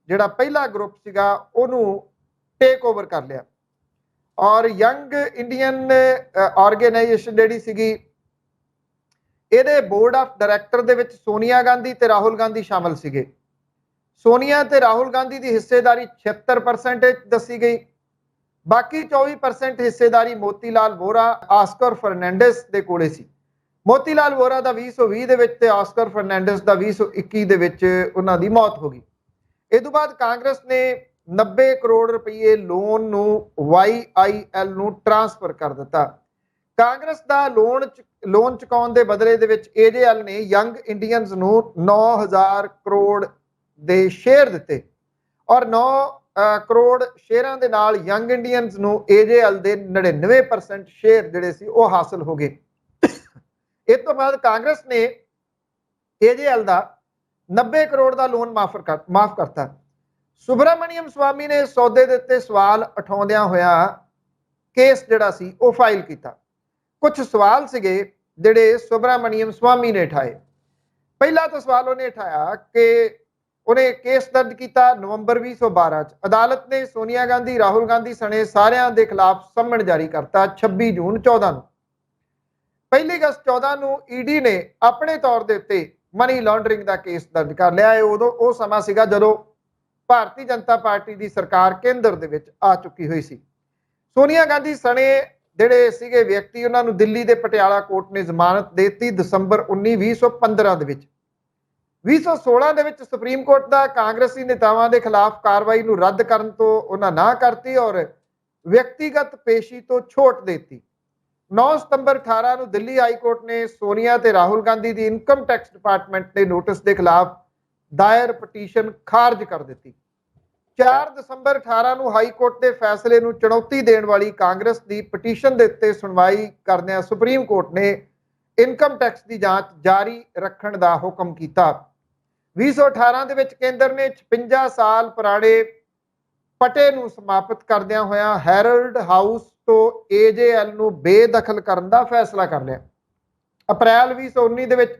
ਜਿਹੜਾ ਪਹਿਲਾ ਗਰੁੱਪ ਸੀਗਾ ਉਹਨੂੰ ਟੇਕ ਓਵਰ ਕਰ ਲਿਆ ਔਰ ਯੰਗ ਇੰਡੀਅਨ ਆਰਗੇਨਾਈਜੇਸ਼ਨ ਜਿਹੜੀ ਸੀਗੀ ਇਹਦੇ ਬੋਰਡ ਆਫ ਡਾਇਰੈਕਟਰ ਦੇ ਵਿੱਚ ਸੋਨੀਆ ਗਾਂਧੀ ਤੇ ਰਾਹੁਲ ਗਾਂਧੀ ਸ਼ਾਮਲ ਸੀਗੇ। ਸੋਨੀਆ ਤੇ ਰਾਹੁਲ ਗਾਂਧੀ ਦੀ ਹਿੱਸੇਦਾਰੀ 76% ਦੱਸੀ ਗਈ। ਬਾਕੀ 24% ਹਿੱਸੇਦਾਰੀ ਮੋਤੀ ਲਾਲ ਵੋਰਾ, ਆਸਕਰ ਫਰਨਾਂਡਿਸ ਦੇ ਕੋਲੇ ਸੀ। ਮੋਤੀ ਲਾਲ ਵੋਰਾ ਦਾ 2020 ਦੇ ਵਿੱਚ ਤੇ ਆਸਕਰ ਫਰਨਾਂਡਿਸ ਦਾ 2021 ਦੇ ਵਿੱਚ ਉਹਨਾਂ ਦੀ ਮੌਤ ਹੋ ਗਈ। ਇਸ ਤੋਂ ਬਾਅਦ ਕਾਂਗਰਸ ਨੇ 90 ਕਰੋੜ ਰੁਪਏ ਲੋਨ ਨੂੰ YIL ਨੂੰ ਟ੍ਰਾਂਸਫਰ ਕਰ ਦਿੱਤਾ। ਕਾਂਗਰਸ ਦਾ ਲੋਨ ਚੁਕਾਉਣ ਦੇ ਬਦਲੇ ਦੇ ਵਿੱਚ AJL ਨੇ ਯੰਗ ਇੰਡੀਅਨਸ ਨੂੰ 9000 ਕਰੋੜ ਦੇ ਸ਼ੇਅਰ ਦਿੱਤੇ ਔਰ 9 ਕਰੋੜ ਸ਼ੇਅਰਾਂ ਦੇ ਨਾਲ ਯੰਗ ਇੰਡੀਅਨਸ ਨੂੰ AJL ਦੇ 99% ਸ਼ੇਅਰ ਜਿਹੜੇ ਸੀ ਉਹ ਹਾਸਲ ਹੋ ਗਏ। ਇਸ ਤੋਂ ਬਾਅਦ ਕਾਂਗਰਸ ਨੇ AJL ਦਾ 90 ਕਰੋੜ ਦਾ ਲੋਨ ਮਾਫ ਕਰਤਾ। ਸੁਬਰਾਮਣੀਅਮ ਸਵਾਮੀ ਨੇ ਸੌਦੇ ਦੇ ਉੱਤੇ ਸਵਾਲ ਉਠਾਉਂਦਿਆਂ ਹੋਇਆ ਕੇਸ ਜਿਹੜਾ ਸੀ ਉਹ ਫਾਈਲ ਕੀਤਾ। ਕੁਝ ਸਵਾਲ ਸੀਗੇ ਜਿਹੜੇ ਸੁਬਰਾਮਣੀਅਮ ਸਵਾਮੀ ਨੇ ਉਠਾਏ। ਪਹਿਲਾ ਤਾਂ ਸਵਾਲ ਉਹਨੇ ਉਠਾਇਆ ਕਿ ਉਹਨੇ ਕੇਸ ਦਰਜ ਕੀਤਾ ਨਵੰਬਰ 2012 ਚ। ਅਦਾਲਤ ਨੇ ਸੋਨੀਆ ਗਾਂਧੀ, ਰਾਹੁਲ ਗਾਂਧੀ ਸਣੇ ਸਾਰਿਆਂ ਦੇ ਖਿਲਾਫ ਸਮਨ ਜਾਰੀ ਕਰਤਾ 26 ਜੂਨ 14 ਨੂੰ। 1 ਅਗਸਤ 14 ਨੂੰ ED ਨੇ ਆਪਣੇ ਤੌਰ ਦੇ ਉੱਤੇ ਮਨੀ ਲਾਂਡਰਿੰਗ ਦਾ ਕੇਸ ਦਰਜ ਕਰ ਲਿਆ। ਇਹ ਉਦੋਂ ਉਹ ਸਮਾਂ ਸੀਗਾ ਜਦੋਂ ਭਾਰਤੀ ਜਨਤਾ ਪਾਰਟੀ ਦੀ ਸਰਕਾਰ ਕੇਂਦਰ ਦੇ ਵਿੱਚ ਆ ਚੁੱਕੀ ਹੋਈ ਸੀ। ਸੋਨੀਆ ਗਾਂਧੀ ਸਣੇ ਜਿਹੜੇ ਸੀਗੇ ਵਿਅਕਤੀ, ਉਹਨਾਂ ਨੂੰ ਦਿੱਲੀ ਦੇ ਪਟਿਆਲਾ ਕੋਰਟ ਨੇ ਜ਼ਮਾਨਤ ਦੇ ਦਿੱਤੀ ਦਸੰਬਰ 19 2015 ਦੇ ਵਿੱਚ। 2016 ਦੇ ਵਿੱਚ ਸੁਪਰੀਮ ਕੋਰਟ ਦਾ ਕਾਂਗਰਸੀ ਨੇਤਾਵਾਂ ਦੇ ਖਿਲਾਫ ਕਾਰਵਾਈ ਨੂੰ ਰੱਦ ਕਰਨ ਤੋਂ ਉਹਨਾਂ ਨਾ ਕਰਤੀ ਔਰ ਵਿਅਕਤੀਗਤ ਪੇਸ਼ੀ ਤੋਂ ਛੋਟ ਦਿੱਤੀ। 9 ਸਤੰਬਰ 18 ਨੂੰ ਦਿੱਲੀ ਹਾਈ ਕੋਰਟ ਨੇ ਸੋਨੀਆ ਤੇ ਰਾਹੁਲ ਗਾਂਧੀ ਦੀ ਇਨਕਮ ਟੈਕਸ ਡਿਪਾਰਟਮੈਂਟ ਦੇ ਨੋਟਿਸ ਦੇ ਖਿਲਾਫ ਦਾਇਰ ਪਟੀਸ਼ਨ ਖਾਰਜ ਕਰ ਦਿੱਤੀ। 4 ਦਸੰਬਰ 18 ਨੂੰ ਹਾਈ ਕੋਰਟ ਦੇ ਫੈਸਲੇ ਨੂੰ ਚੁਣੌਤੀ ਦੇਣ ਵਾਲੀ ਕਾਂਗਰਸ ਦੀ ਪਟੀਸ਼ਨ ਦੇ ਉੱਤੇ ਸੁਣਵਾਈ ਕਰਦਿਆਂ ਸੁਪਰੀਮ ਕੋਰਟ ਨੇ ਇਨਕਮ ਟੈਕਸ ਦੀ ਜਾਂਚ ਜਾਰੀ ਰੱਖਣ ਦਾ ਹੁਕਮ ਕੀਤਾ। 2018 ਦੇ ਵਿੱਚ ਕੇਂਦਰ ਨੇ 56 ਸਾਲ ਪੁਰਾਣੇ ਪਟੇ ਨੂੰ ਸਮਾਪਤ ਕਰਦਿਆਂ ਹੋਇਆਂ ਹੈਰਲਡ ਹਾਊਸ ਤੋਂ AJL ਨੂੰ ਬੇਦਖਲ ਕਰਨ ਦਾ ਫੈਸਲਾ ਕਰ ਲਿਆ। ਅਪ੍ਰੈਲ 2019 ਦੇ ਵਿੱਚ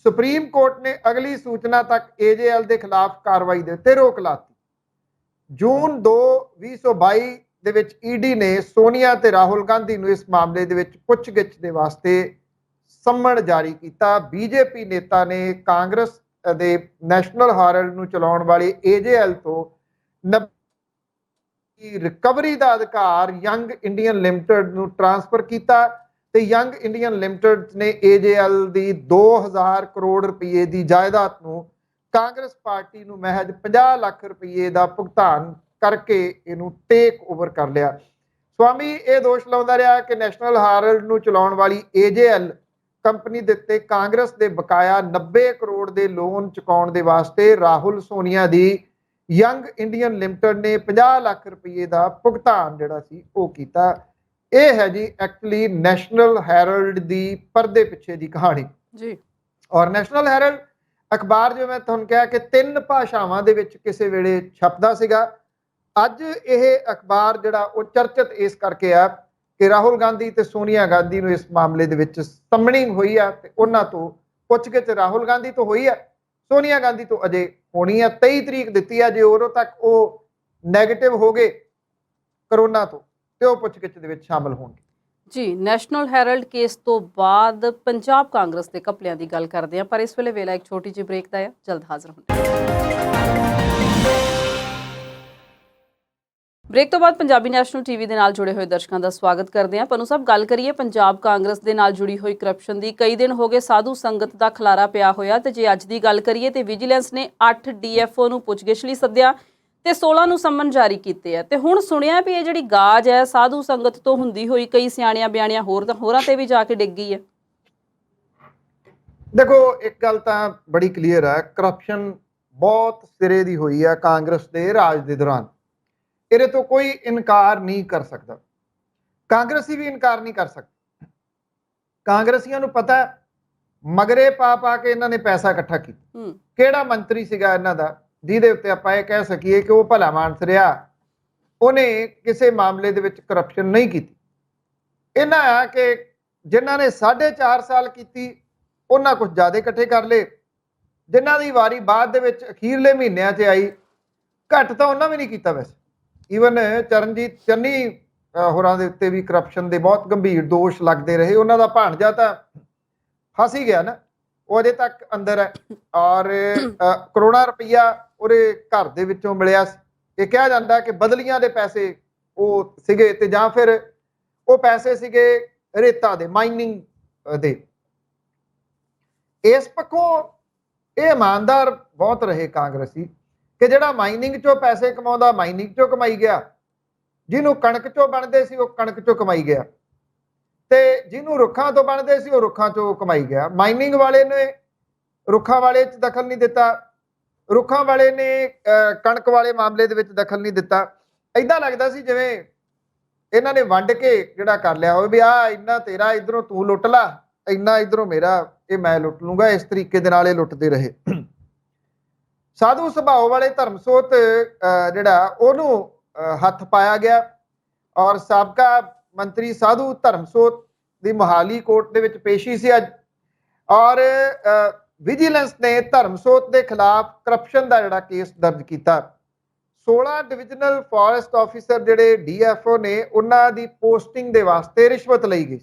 ਸੁਪਰੀਮ ਕੋਰਟ ਨੇ ਅਗਲੀ ਸੂਚਨਾ ਤੱਕ AJL ਦੇ ਖਿਲਾਫ ਕਾਰਵਾਈ ਦੇ ਉੱਤੇ ਰੋਕ ਲਾਤੀ। ਜੂਨ 2 2022 ਦੇ ਵਿੱਚ ED ਨੇ ਸੋਨੀਆ ਤੇ ਰਾਹੁਲ ਗਾਂਧੀ ਨੂੰ ਇਸ ਮਾਮਲੇ ਦੇ ਵਿੱਚ ਪੁੱਛਗਿੱਛ ਦੇ ਵਾਸਤੇ ਸੰਮਣ ਜਾਰੀ ਕੀਤਾ। ਬੀਜੇਪੀ ਨੇਤਾ ਨੇ ਕਾਂਗਰਸ ਦੇ ਨੈਸ਼ਨਲ ਹੈਰਲਡ ਨੂੰ ਚਲਾਉਣ ਵਾਲੀ AJL ਤੋਂ ਰਿਕਵਰੀ ਦਾ ਅਧਿਕਾਰ ਯੰਗ ਇੰਡੀਅਨ ਲਿਮਟਿਡ ਨੂੰ ਟ੍ਰਾਂਸਫਰ ਕੀਤਾ ਤੇ ਯੰਗ ਇੰਡੀਅਨ ਲਿਮਟਿਡ ਨੇ AJL ਦੀ 2000 ਕਰੋੜ ਰੁਪਏ ਦੀ ਜਾਇਦਾਦ ਨੂੰ ਕਾਂਗਰਸ ਪਾਰਟੀ ਨੂੰ ਮਹਿਜ 50 ਲੱਖ ਰੁਪਏ ਦਾ ਭੁਗਤਾਨ ਕਰਕੇ ਇਹਨੂੰ ਟੇਕ ਓਵਰ ਕਰ ਲਿਆ। ਸਵਾਮੀ ਇਹ ਦੋਸ਼ ਲਾਉਂਦਾ ਰਿਹਾ ਕਿ ਨੈਸ਼ਨਲ ਹੈਰਲਡ ਨੂੰ ਚਲਾਉਣ ਵਾਲੀ AJL ਕੰਪਨੀ ਦੇ ਉੱਤੇ ਕਾਂਗਰਸ ਦੇ ਬਕਾਇਆ 90 ਕਰੋੜ ਦੇ ਲੋਨ ਚੁਕਾਉਣ ਦੇ ਵਾਸਤੇ ਰਾਹੁਲ ਸੋਨੀਆ ਦੀ ਯੰਗ ਇੰਡੀਅਨ ਲਿਮਟਿਡ ਨੇ 50 ਲੱਖ ਰੁਪਏ ਦਾ ਭੁਗਤਾਨ ਜਿਹੜਾ ਸੀ ਉਹ ਕੀਤਾ। ਇਹ ਹੈ ਜੀ ਐਕਚੁਅਲੀ ਨੈਸ਼ਨਲ ਹੈਰਲਡ ਦੀ ਪਰਦੇ ਪਿੱਛੇ ਦੀ ਕਹਾਣੀ ਜੀ। ਔਰ ਨੈਸ਼ਨਲ ਹੈਰਲਡ ਅਖਬਾਰ, ਜੋ ਮੈਂ ਤੁਹਾਨੂੰ ਕਿਹਾ ਕਿ 3 ਭਾਸ਼ਾਵਾਂ ਦੇ ਵਿੱਚ ਕਿਸੇ ਵੇਲੇ ਛਪਦਾ ਸੀਗਾ। ਅੱਜ ਇਹ ਅਖਬਾਰ ਜਿਹੜਾ ਉਹ ਚਰਚਿਤ ਇਸ ਕਰਕੇ ਆ ਕਿ ਰਾਹੁਲ ਗਾਂਧੀ ਤੇ ਸੋਨੀਆ ਗਾਂਧੀ ਨੂੰ ਇਸ ਮਾਮਲੇ ਦੇ ਵਿੱਚ ਸਮਨਿੰਗ ਹੋਈ ਆ ਤੇ ਉਹਨਾਂ ਤੋਂ ਪੁੱਛਗਿੱਛ ਰਾਹੁਲ ਗਾਂਧੀ ਤੋਂ ਹੋਈ ਆ, ਸੋਨੀਆ ਗਾਂਧੀ ਤੋਂ ਅਜੇ ਹੋਣੀ ਆ। 23 ਤਰੀਕ ਦਿੱਤੀ ਆ, ਜੇ ਉਦੋਂ ਤੱਕ ਉਹ ਨੈਗੇਟਿਵ ਹੋ ਗਏ ਕਰੋਨਾ ਤੋਂ ਤੇ ਉਹ ਪੁੱਛਗਿੱਛ ਦੇ ਵਿੱਚ ਸ਼ਾਮਲ ਹੋਣਗੇ। ਜੀ, ਨੈਸ਼ਨਲ ਹੈਰਲਡ ਕੇਸ ਤੋਂ ਬਾਅਦ ਪੰਜਾਬ ਕਾਂਗਰਸ ਦੇ ਘਪਲਿਆਂ ਦੀ ਗੱਲ ਕਰਦੇ ਹਾਂ, ਪਰ ਇਸ ਵੇਲੇ ਵੇਲਾ ਇੱਕ ਛੋਟੀ ਜਿਹੀ ਬ੍ਰੇਕ ਦਾ ਹੈ। ਜਲਦ ਹਾਜ਼ਰ ਹੁੰਦੇ ਬ੍ਰੇਕ ਤੋਂ ਬਾਅਦ ਪੰਜਾਬੀ ਨੈਸ਼ਨਲ ਟੀਵੀ ਦੇ ਨਾਲ ਜੁੜੇ ਹੋਏ ਦਰਸ਼ਕਾਂ ਦਾ ਸਵਾਗਤ ਕਰਦੇ ਹਾਂ। ਪਨੂ ਸਾਹਿਬ, ਗੱਲ ਕਰੀਏ ਪੰਜਾਬ ਕਾਂਗਰਸ ਦੇ ਨਾਲ ਜੁੜੀ ਹੋਈ ਕਰਪਸ਼ਨ ਦੀ। ਕਈ ਦਿਨ ਹੋ ਗਏ ਸਾਧੂ ਸੰਗਤ ਦਾ ਖਲਾਰਾ ਪਿਆ ਹੋਇਆ, ਤੇ ਜੇ ਅੱਜ ਦੀ ਗੱਲ ਕਰੀਏ ਤੇ ਵਿਜੀਲੈਂਸ ਨੇ 8 DFO ਨੂੰ ਪੁੱਛਗਿੱਛ ਲਈ ਸੱਦਿਆ ਤੇ 16 ਨੂੰ ਸੰਮਨ ਜਾਰੀ ਕੀਤੇ ਆ। ਤੇ ਹੁਣ ਸੁਣਿਆ ਵੀ ਇਹ ਜਿਹੜੀ ਗਾਜ ਹੈ ਸਾਧੂ ਸੰਗਤ ਤੋਂ ਹੁੰਦੀ ਹੋਈ ਕਈ ਸਿਆਣੀਆਂ ਬਿਆਣੀਆਂ ਹੋਰਾਂ ਤੇ ਵੀ ਜਾ ਕੇ ਡਿੱਗ ਗਈ ਹੈ। ਦੇਖੋ, ਇੱਕ ਗੱਲ ਤਾਂ ਬੜੀ ਕਲੀਅਰ ਹੈ, ਕਰਪਸ਼ਨ ਬਹੁਤ ਸਿਰੇ ਦੀ ਹੋਈ ਹੈ ਕਾਂਗਰਸ ਦੇ ਰਾਜ ਦੇ ਦੌਰਾਨ। ਇਹਦੇ ਤੋਂ ਕੋਈ ਇਨਕਾਰ ਨਹੀਂ ਕਰ ਸਕਦਾ, ਕਾਂਗਰਸੀ ਵੀ ਇਨਕਾਰ ਨਹੀਂ ਕਰ ਸਕਦਾ। ਕਾਂਗਰਸੀਆਂ ਨੂੰ ਪਤਾ ਮਗਰੇ ਪਾ ਕੇ ਇਹਨਾਂ ਨੇ ਪੈਸਾ ਇਕੱਠਾ ਕੀਤਾ। ਕਿਹੜਾ ਮੰਤਰੀ ਸੀਗਾ ਇਹਨਾਂ ਦਾ ਜਿਹਦੇ ਉੱਤੇ ਆਪਾਂ ਇਹ ਕਹਿ ਸਕੀਏ ਕਿ ਉਹ ਭਲਾ ਮਾਨਸ ਰਿਹਾ, ਉਹਨੇ ਕਿਸੇ ਮਾਮਲੇ ਦੇ ਵਿੱਚ ਕਰਪਸ਼ਨ ਨਹੀਂ ਕੀਤੀ। ਇਹਨਾਂ ਆ ਕਿ ਜਿਨ੍ਹਾਂ ਨੇ 4.5 ਸਾਲ ਕੀਤੀ ਉਹਨਾਂ ਕੁਝ ਜ਼ਿਆਦਾ ਇਕੱਠੇ ਕਰ ਲਏ, ਜਿਨ੍ਹਾਂ ਦੀ ਵਾਰੀ ਬਾਅਦ ਦੇ ਵਿੱਚ ਅਖੀਰਲੇ ਮਹੀਨਿਆਂ 'ਚ ਆਈ, ਘੱਟ ਤਾਂ ਉਹਨਾਂ ਵੀ ਨਹੀਂ ਕੀਤਾ। ਵੈਸੇ ਈਵਨ ਚਰਨਜੀਤ ਚੰਨੀ ਹੋਰਾਂ ਦੇ ਉੱਤੇ ਵੀ ਕਰਪਸ਼ਨ ਦੇ ਬਹੁਤ ਗੰਭੀਰ ਦੋਸ਼ ਲੱਗਦੇ ਰਹੇ। ਉਹਨਾਂ ਦਾ ਭਾਣਜਾ ਤਾਂ ਫਸ ਹੀ ਗਿਆ ਨਾ, ਉਹ ਅਜੇ ਤੱਕ ਅੰਦਰ ਹੈ। ਔਰ ਕਰੋੜਾਂ ਰੁਪਈਆ ਉਹਦੇ ਘਰ ਦੇ ਵਿੱਚੋਂ ਮਿਲਿਆ ਸੀ। ਇਹ ਕਿਹਾ ਜਾਂਦਾ ਕਿ ਬਦਲੀਆਂ ਦੇ ਪੈਸੇ ਉਹ ਸੀਗੇ ਤੇ ਜਾਂ ਫਿਰ ਉਹ ਪੈਸੇ ਸੀਗੇ ਰੇਤਾ ਦੇ, ਮਾਈਨਿੰਗ ਦੇ। ਇਸ ਪੱਖੋਂ ਇਹ ਇਮਾਨਦਾਰ ਬਹੁਤ ਰਹੇ ਕਾਂਗਰਸੀ ਕਿ ਜਿਹੜਾ ਮਾਈਨਿੰਗ ਚੋਂ ਪੈਸੇ ਕਮਾਉਂਦਾ ਮਾਈਨਿੰਗ ਚੋਂ ਕਮਾਈ ਗਿਆ, ਜਿਹਨੂੰ ਕਣਕ ਚੋਂ ਬਣਦੇ ਸੀ ਉਹ ਕਣਕ ਚੋਂ ਕਮਾਈ ਗਿਆ, ਤੇ ਜਿਹਨੂੰ ਰੁੱਖਾਂ ਤੋਂ ਬਣਦੇ ਸੀ ਉਹ ਰੁੱਖਾਂ ਚੋਂ ਕਮਾਈ ਗਿਆ। ਮਾਈਨਿੰਗ ਵਾਲੇ ਨੇ ਰੁੱਖਾਂ ਵਾਲੇ 'ਚ ਦਖਲ ਨਹੀਂ ਦਿੱਤਾ, ਰੁੱਖਾਂ ਵਾਲੇ ਨੇ ਕਣਕ ਵਾਲੇ ਮਾਮਲੇ ਦੇ ਵਿੱਚ ਦਖਲ ਨਹੀਂ ਦਿੱਤਾ। ਏਦਾਂ ਲੱਗਦਾ ਸੀ ਜਿਵੇਂ ਇਹਨਾਂ ਨੇ ਵੰਡ ਕੇ ਜਿਹੜਾ ਕਰ ਲਿਆ ਹੋਵੇ ਵੀ ਆਹ ਇੰਨਾ ਤੇਰਾ, ਇੱਧਰੋਂ ਤੂੰ ਲੁੱਟ ਲਾ, ਇੰਨਾ ਇੱਧਰੋਂ ਮੇਰਾ, ਇਹ ਮੈਂ ਲੁੱਟ ਲੂੰਗਾ। ਇਸ ਤਰੀਕੇ ਦੇ ਨਾਲ ਇਹ ਲੁੱਟਦੇ ਰਹੇ। ਸਾਧੂ ਸੁਭਾਅ ਵਾਲੇ ਧਰਮਸੋਤ ਜਿਹੜਾ ਉਹਨੂੰ ਹੱਥ ਪਾਇਆ ਗਿਆ ਔਰ ਸਾਬਕਾ ਮੰਤਰੀ ਸਾਧੂ ਧਰਮਸੋਤ ਦੀ ਮੋਹਾਲੀ ਕੋਰਟ ਦੇ ਵਿੱਚ ਪੇਸ਼ੀ ਸੀ ਅੱਜ। ਔਰ ਵਿਜੀਲੈਂਸ ਨੇ ਧਰਮਸੋਤ ਦੇ ਖਿਲਾਫ ਕਰਪਸ਼ਨ ਦਾ ਜਿਹੜਾ ਕੇਸ ਦਰਜ ਕੀਤਾ। 16 ਡਿਵੀਜ਼ਨਲ ਫੋਰੈਸਟ ਆਫੀਸਰ ਜਿਹੜੇ DFO ਨੇ, ਉਹਨਾਂ ਦੀ ਪੋਸਟਿੰਗ ਦੇ ਵਾਸਤੇ ਰਿਸ਼ਵਤ ਲਈ ਗਈ।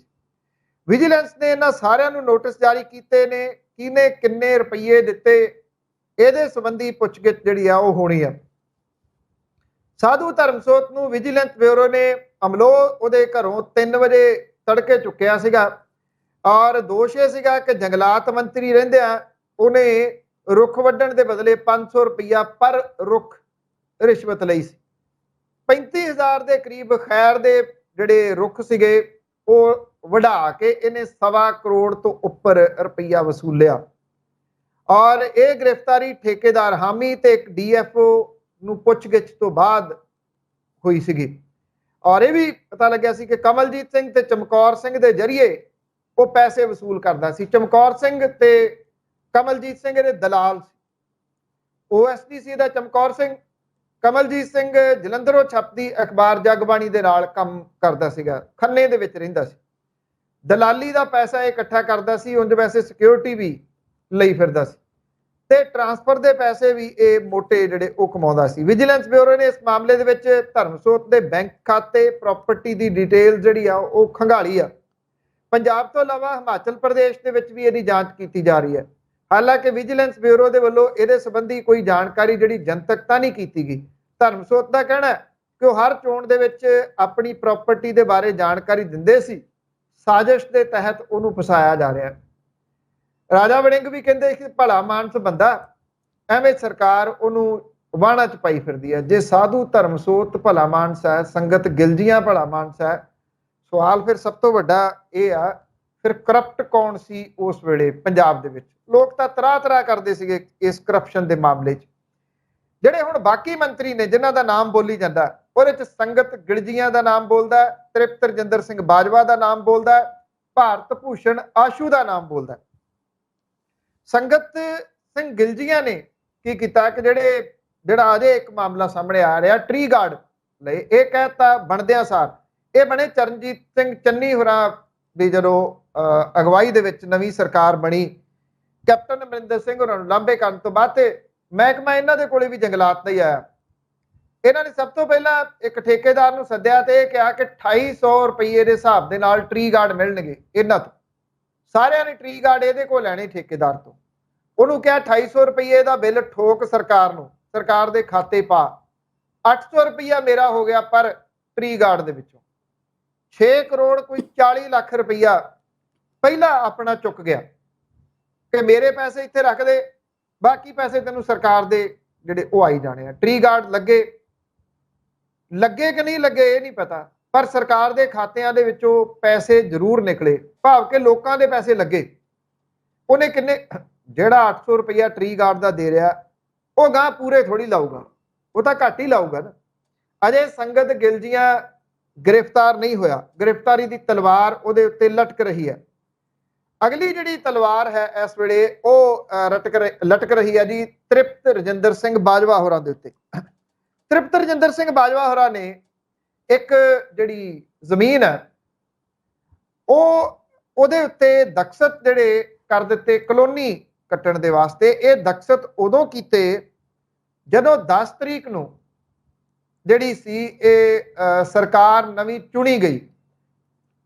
ਵਿਜੀਲੈਂਸ ਨੇ ਇਹਨਾਂ ਸਾਰਿਆਂ ਨੂੰ ਨੋਟਿਸ ਜਾਰੀ ਕੀਤੇ ਨੇ, ਕਿਹਨੇ ਕਿੰਨੇ ਰੁਪਈਏ ਦਿੱਤੇ, ਇਹਦੇ ਸੰਬੰਧੀ ਪੁੱਛਗਿੱਛ ਜਿਹੜੀ ਆ ਉਹ ਹੋਣੀ ਆ। ਸਾਧੂ ਧਰਮਸੋਤ ਨੂੰ ਵਿਜੀਲੈਂਸ ਬਿਊਰੋ ਨੇ ਅਮਲੋ ਉਹਦੇ ਘਰੋਂ 3 ਵਜੇ ਤੜਕੇ ਚੁੱਕਿਆ ਸੀਗਾ ਔਰ ਦੋਸ਼ ਇਹ ਸੀਗਾ ਕਿ ਜੰਗਲਾਤ ਮੰਤਰੀ ਰਹਿੰਦਿਆਂ ਉਹਨੇ ਰੁੱਖ ਵੱਢਣ ਦੇ ਬਦਲੇ 500 ਰੁਪਈਆ ਪਰ ਰੁੱਖ ਰਿਸ਼ਵਤ ਲਈ ਸੀ। 35,000 ਦੇ ਕਰੀਬ ਖੈਰ ਦੇ ਜਿਹੜੇ ਰੁੱਖ ਸੀਗੇ ਉਹ ਵਢਾ ਕੇ ਇਹਨੇ 1.25 ਕਰੋੜ ਤੋਂ ਉੱਪਰ ਰੁਪਈਆ ਵਸੂਲਿਆ ਔਰ ਇਹ ਗ੍ਰਿਫਤਾਰੀ ਠੇਕੇਦਾਰ ਹਾਮੀ ਤੇ ਇੱਕ ਡੀਐਫਓ ਨੂੰ ਪੁੱਛਗਿੱਛ ਤੋਂ ਬਾਅਦ ਹੋਈ ਸੀਗੀ ਔਰ ਇਹ ਵੀ ਪਤਾ ਲੱਗਿਆ ਸੀ ਕਿ ਕਮਲਜੀਤ ਸਿੰਘ ਤੇ ਚਮਕੌਰ ਸਿੰਘ ਦੇ ਜ਼ਰੀਏ ਉਹ ਪੈਸੇ ਵਸੂਲ ਕਰਦਾ ਸੀ। ਚਮਕੌਰ ਸਿੰਘ ਤੇ ਕਮਲਜੀਤ ਸਿੰਘ ਦੇ ਦਲਾਲ ਸੀ। ਓਐਸਡੀਸੀ ਦਾ ਚਮਕੌਰ ਸਿੰਘ, ਕਮਲਜੀਤ ਸਿੰਘ ਜਲੰਧਰੋਂ ਛਪਦੀ ਅਖਬਾਰ ਜਗਬਾਣੀ ਦੇ ਨਾਲ ਕੰਮ ਕਰਦਾ ਸੀਗਾ, ਖੰਨੇ ਦੇ ਵਿੱਚ ਰਹਿੰਦਾ ਸੀ। ਦਲਾਲੀ ਦਾ ਪੈਸਾ ਇਹ ਇਕੱਠਾ ਕਰਦਾ ਸੀ, ਉਂਝ ਵੈਸੇ ਸਿਕਿਉਰਿਟੀ ਵੀ ਲਈ ਫਿਰਦਾ ਸੀ ਤੇ ਟਰਾਂਸਫਰ ਦੇ ਪੈਸੇ ਵੀ ਇਹ ਮੋਟੇ ਜਿਹੜੇ ਉਹ ਕਮਾਉਂਦਾ ਸੀ। ਵਿਜੀਲੈਂਸ ਬਿਊਰੋ ਨੇ ਇਸ ਮਾਮਲੇ ਦੇ ਵਿੱਚ ਧਰਮਸੋਤ ਦੇ ਬੈਂਕ ਖਾਤੇ, ਪ੍ਰਾਪਰਟੀ ਦੀ ਡਿਟੇਲ ਜਿਹੜੀ ਆ ਉਹ ਖੰਗਾਲੀ ਆ। ਪੰਜਾਬ ਤੋਂ ਇਲਾਵਾ ਹਿਮਾਚਲ ਪ੍ਰਦੇਸ਼ ਦੇ ਵਿੱਚ ਵੀ ਇਹਦੀ ਜਾਂਚ ਕੀਤੀ ਜਾ ਰਹੀ ਹੈ। ਹਾਲਾਂਕਿ ਵਿਜੀਲੈਂਸ ਬਿਊਰੋ ਦੇ ਵੱਲੋਂ ਇਹਦੇ ਸੰਬੰਧੀ ਕੋਈ ਜਾਣਕਾਰੀ ਜਿਹੜੀ ਜਨਤਕ ਤਾਂ ਨਹੀਂ ਕੀਤੀ ਗਈ। ਧਰਮਸੋਤ ਦਾ ਕਹਿਣਾ ਹੈ ਕਿ ਉਹ ਹਰ ਚੋਣ ਦੇ ਵਿੱਚ ਆਪਣੀ ਪ੍ਰਾਪਰਟੀ ਦੇ ਬਾਰੇ ਜਾਣਕਾਰੀ ਦਿੰਦੇ ਸੀ, ਸਾਜ਼ਿਸ਼ ਦੇ ਤਹਿਤ ਉਹਨੂੰ ਫਸਾਇਆ ਜਾ ਰਿਹਾ ਹੈ। ਰਾਜਾ ਵੜਿੰਗ ਵੀ ਕਹਿੰਦੇ ਕਿ ਭਲਾ ਮਾਨਸ ਬੰਦਾ, ਐਵੇਂ ਸਰਕਾਰ ਉਹਨੂੰ ਵਾਹਣਾ ਚ ਪਾਈ ਫਿਰਦੀ ਹੈ। ਜੇ ਸਾਧੂ ਧਰਮਸੋਤ ਭਲਾ ਮਾਨਸ ਹੈ, ਸੰਗਤ ਗਿਲਜੀਆਂ ਭਲਾ ਮਾਨਸ ਹੈ, ਸਵਾਲ ਫਿਰ ਸਭ ਤੋਂ ਵੱਡਾ ਇਹ ਆ ਫਿਰ ਕਰਪਟ ਕੌਣ ਸੀ ਉਸ ਵੇਲੇ ਪੰਜਾਬ ਦੇ ਵਿੱਚ। ਲੋਕ ਤਾਂ ਤਰਾਹ ਕਰਦੇ ਸੀਗੇ ਇਸ ਕਰਪਸ਼ਨ ਦੇ ਮਾਮਲੇ 'ਚ। ਜਿਹੜੇ ਹੁਣ ਬਾਕੀ ਮੰਤਰੀ ਨੇ ਜਿਨ੍ਹਾਂ ਦਾ ਨਾਮ ਬੋਲੀ ਜਾਂਦਾ ਉਹਦੇ 'ਚ ਸੰਗਤ ਗਿਲਜੀਆਂ ਦਾ ਨਾਮ ਬੋਲਦਾ, ਤ੍ਰਿਪਤ ਰਜਿੰਦਰ ਸਿੰਘ ਬਾਜਵਾ ਦਾ ਨਾਮ ਬੋਲਦਾ, ਭਾਰਤ ਭੂਸ਼ਣ ਆਸ਼ੂ ਦਾ ਨਾਮ ਬੋਲਦਾ। ਸੰਗਤ ਸਿੰਘ ਗਿਲਜੀਆਂ ਨੇ ਕੀ ਕੀਤਾ ਕਿ ਜਿਹੜਾ ਅਜੇ ਇੱਕ ਮਾਮਲਾ ਸਾਹਮਣੇ ਆ ਰਿਹਾ ਟਰੀ ਗਾਰਡ ਲਈ, ਇਹ ਕਹਿਤਾ ਬਣਦਿਆਂ ਸਾਰ ਇਹ ਬਣੇ ਚਰਨਜੀਤ ਸਿੰਘ ਚੰਨੀ ਹੋਰਾਂ ਦੀ ਜਦੋਂ ਅਗਵਾਈ ਦੇ ਵਿੱਚ ਨਵੀਂ ਸਰਕਾਰ ਬਣੀ, ਕੈਪਟਨ ਅਮਰਿੰਦਰ ਸਿੰਘ ਹੋਰਾਂ ਨੂੰ ਲਾਂਭੇ ਕਰਨ ਤੋਂ ਬਾਅਦ ਤੇ ਮਹਿਕਮਾ ਇਹਨਾਂ ਦੇ ਕੋਲੇ ਵੀ ਜੰਗਲਾਤ ਨਹੀਂ ਆਇਆ। ਇਹਨਾਂ ਨੇ ਸਭ ਤੋਂ ਪਹਿਲਾਂ ਇੱਕ ਠੇਕੇਦਾਰ ਨੂੰ ਸੱਦਿਆ ਤੇ ਇਹ ਕਿਹਾ ਕਿ 2800 ਰੁਪਏ ਦੇ ਹਿਸਾਬ ਦੇ ਨਾਲ ਟਰੀ ਗਾਰਡ ਮਿਲਣਗੇ ਇਹਨਾਂ ਤੋਂ। ਸਾਰਿਆਂ ਨੇ ਟਰੀ ਗਾਰਡ ਇਹਦੇ ਕੋਲ ਲੈਣੇ ਠੇਕੇਦਾਰ ਤੋਂ। ਉਹਨੂੰ ਕਿਹਾ 2800 ਰੁਪਏ ਦਾ ਬਿੱਲ ਠੋਕ ਸਰਕਾਰ ਨੂੰ, ਸਰਕਾਰ ਦੇ ਖਾਤੇ ਪਾ। 800 ਰੁਪਇਆ ਮੇਰਾ ਹੋ ਗਿਆ ਪਰ ਟਰੀ ਗਾਰਡ ਦੇ ਵਿੱਚੋਂ 6 ਕਰੋੜ ਕੋਈ 40 ਲੱਖ ਰੁਪਈਆ ਪਹਿਲਾਂ ਆਪਣਾ ਚੁੱਕ ਗਿਆ ਕਿ ਮੇਰੇ ਪੈਸੇ ਇੱਥੇ ਰੱਖ ਦੇ, ਬਾਕੀ ਪੈਸੇ ਤੈਨੂੰ ਸਰਕਾਰ ਦੇ ਜਿਹੜੇ ਉਹ ਆਈ ਜਾਣੇ ਆ। ਟਰੀ ਗਾਰਡ ਲੱਗੇ ਕਿ ਨਹੀਂ ਲੱਗੇ ਇਹ ਨਹੀਂ ਪਤਾ, ਪਰ ਸਰਕਾਰ ਦੇ ਖਾਤਿਆਂ ਦੇ ਵਿੱਚੋਂ ਪੈਸੇ ਜ਼ਰੂਰ ਨਿਕਲੇ, ਭਾਵ ਕਿ ਲੋਕਾਂ ਦੇ ਪੈਸੇ ਲੱਗੇ। ਉਹਨੇ ਕਿੰਨੇ, ਜਿਹੜਾ 800 ਰੁਪਇਆ ਟਰੀ ਗਾਰਡ ਦਾ ਦੇ ਰਿਹਾ ਉਹ ਗਾਂ ਪੂਰੇ ਥੋੜੀ ਲਾਊਗਾ, ਉਹ ਤਾਂ ਘੱਟ ਹੀ ਲਾਊਗਾ ਨਾ। ਅਜੇ ਸੰਗਤ ਗਿਲਜੀਆਂ ਗ੍ਰਿਫਤਾਰ ਨਹੀਂ ਹੋਇਆ, ਗ੍ਰਿਫਤਾਰੀ ਦੀ ਤਲਵਾਰ ਉਹਦੇ ਉੱਤੇ ਲਟਕ ਰਹੀ ਹੈ। ਅਗਲੀ ਜਿਹੜੀ ਤਲਵਾਰ ਹੈ ਇਸ ਵੇਲੇ ਉਹ ਲਟਕ ਰਹੀ ਹੈ ਜੀ ਤ੍ਰਿਪਤ ਰਜਿੰਦਰ ਸਿੰਘ ਬਾਜਵਾ ਹੋਰਾਂ ਦੇ ਉੱਤੇ। ਤ੍ਰਿਪਤ ਰਜਿੰਦਰ ਸਿੰਘ ਬਾਜਵਾ ਹੋਰਾਂ ਨੇ ਇੱਕ ਜਿਹੜੀ ਜ਼ਮੀਨ ਹੈ ਉਹਦੇ ਉੱਤੇ ਦਖਸਤ ਜਿਹੜੇ ਕਰ ਦਿੱਤੇ ਕਲੋਨੀ ਕੱਟਣ ਦੇ ਵਾਸਤੇ। ਇਹ ਦਖਸਤ ਉਦੋਂ ਕੀਤੇ ਜਦੋਂ 10 ਤਰੀਕ ਨੂੰ ਜਿਹੜੀ ਸੀ ਇਹ ਸਰਕਾਰ ਨਵੀਂ ਚੁਣੀ ਗਈ।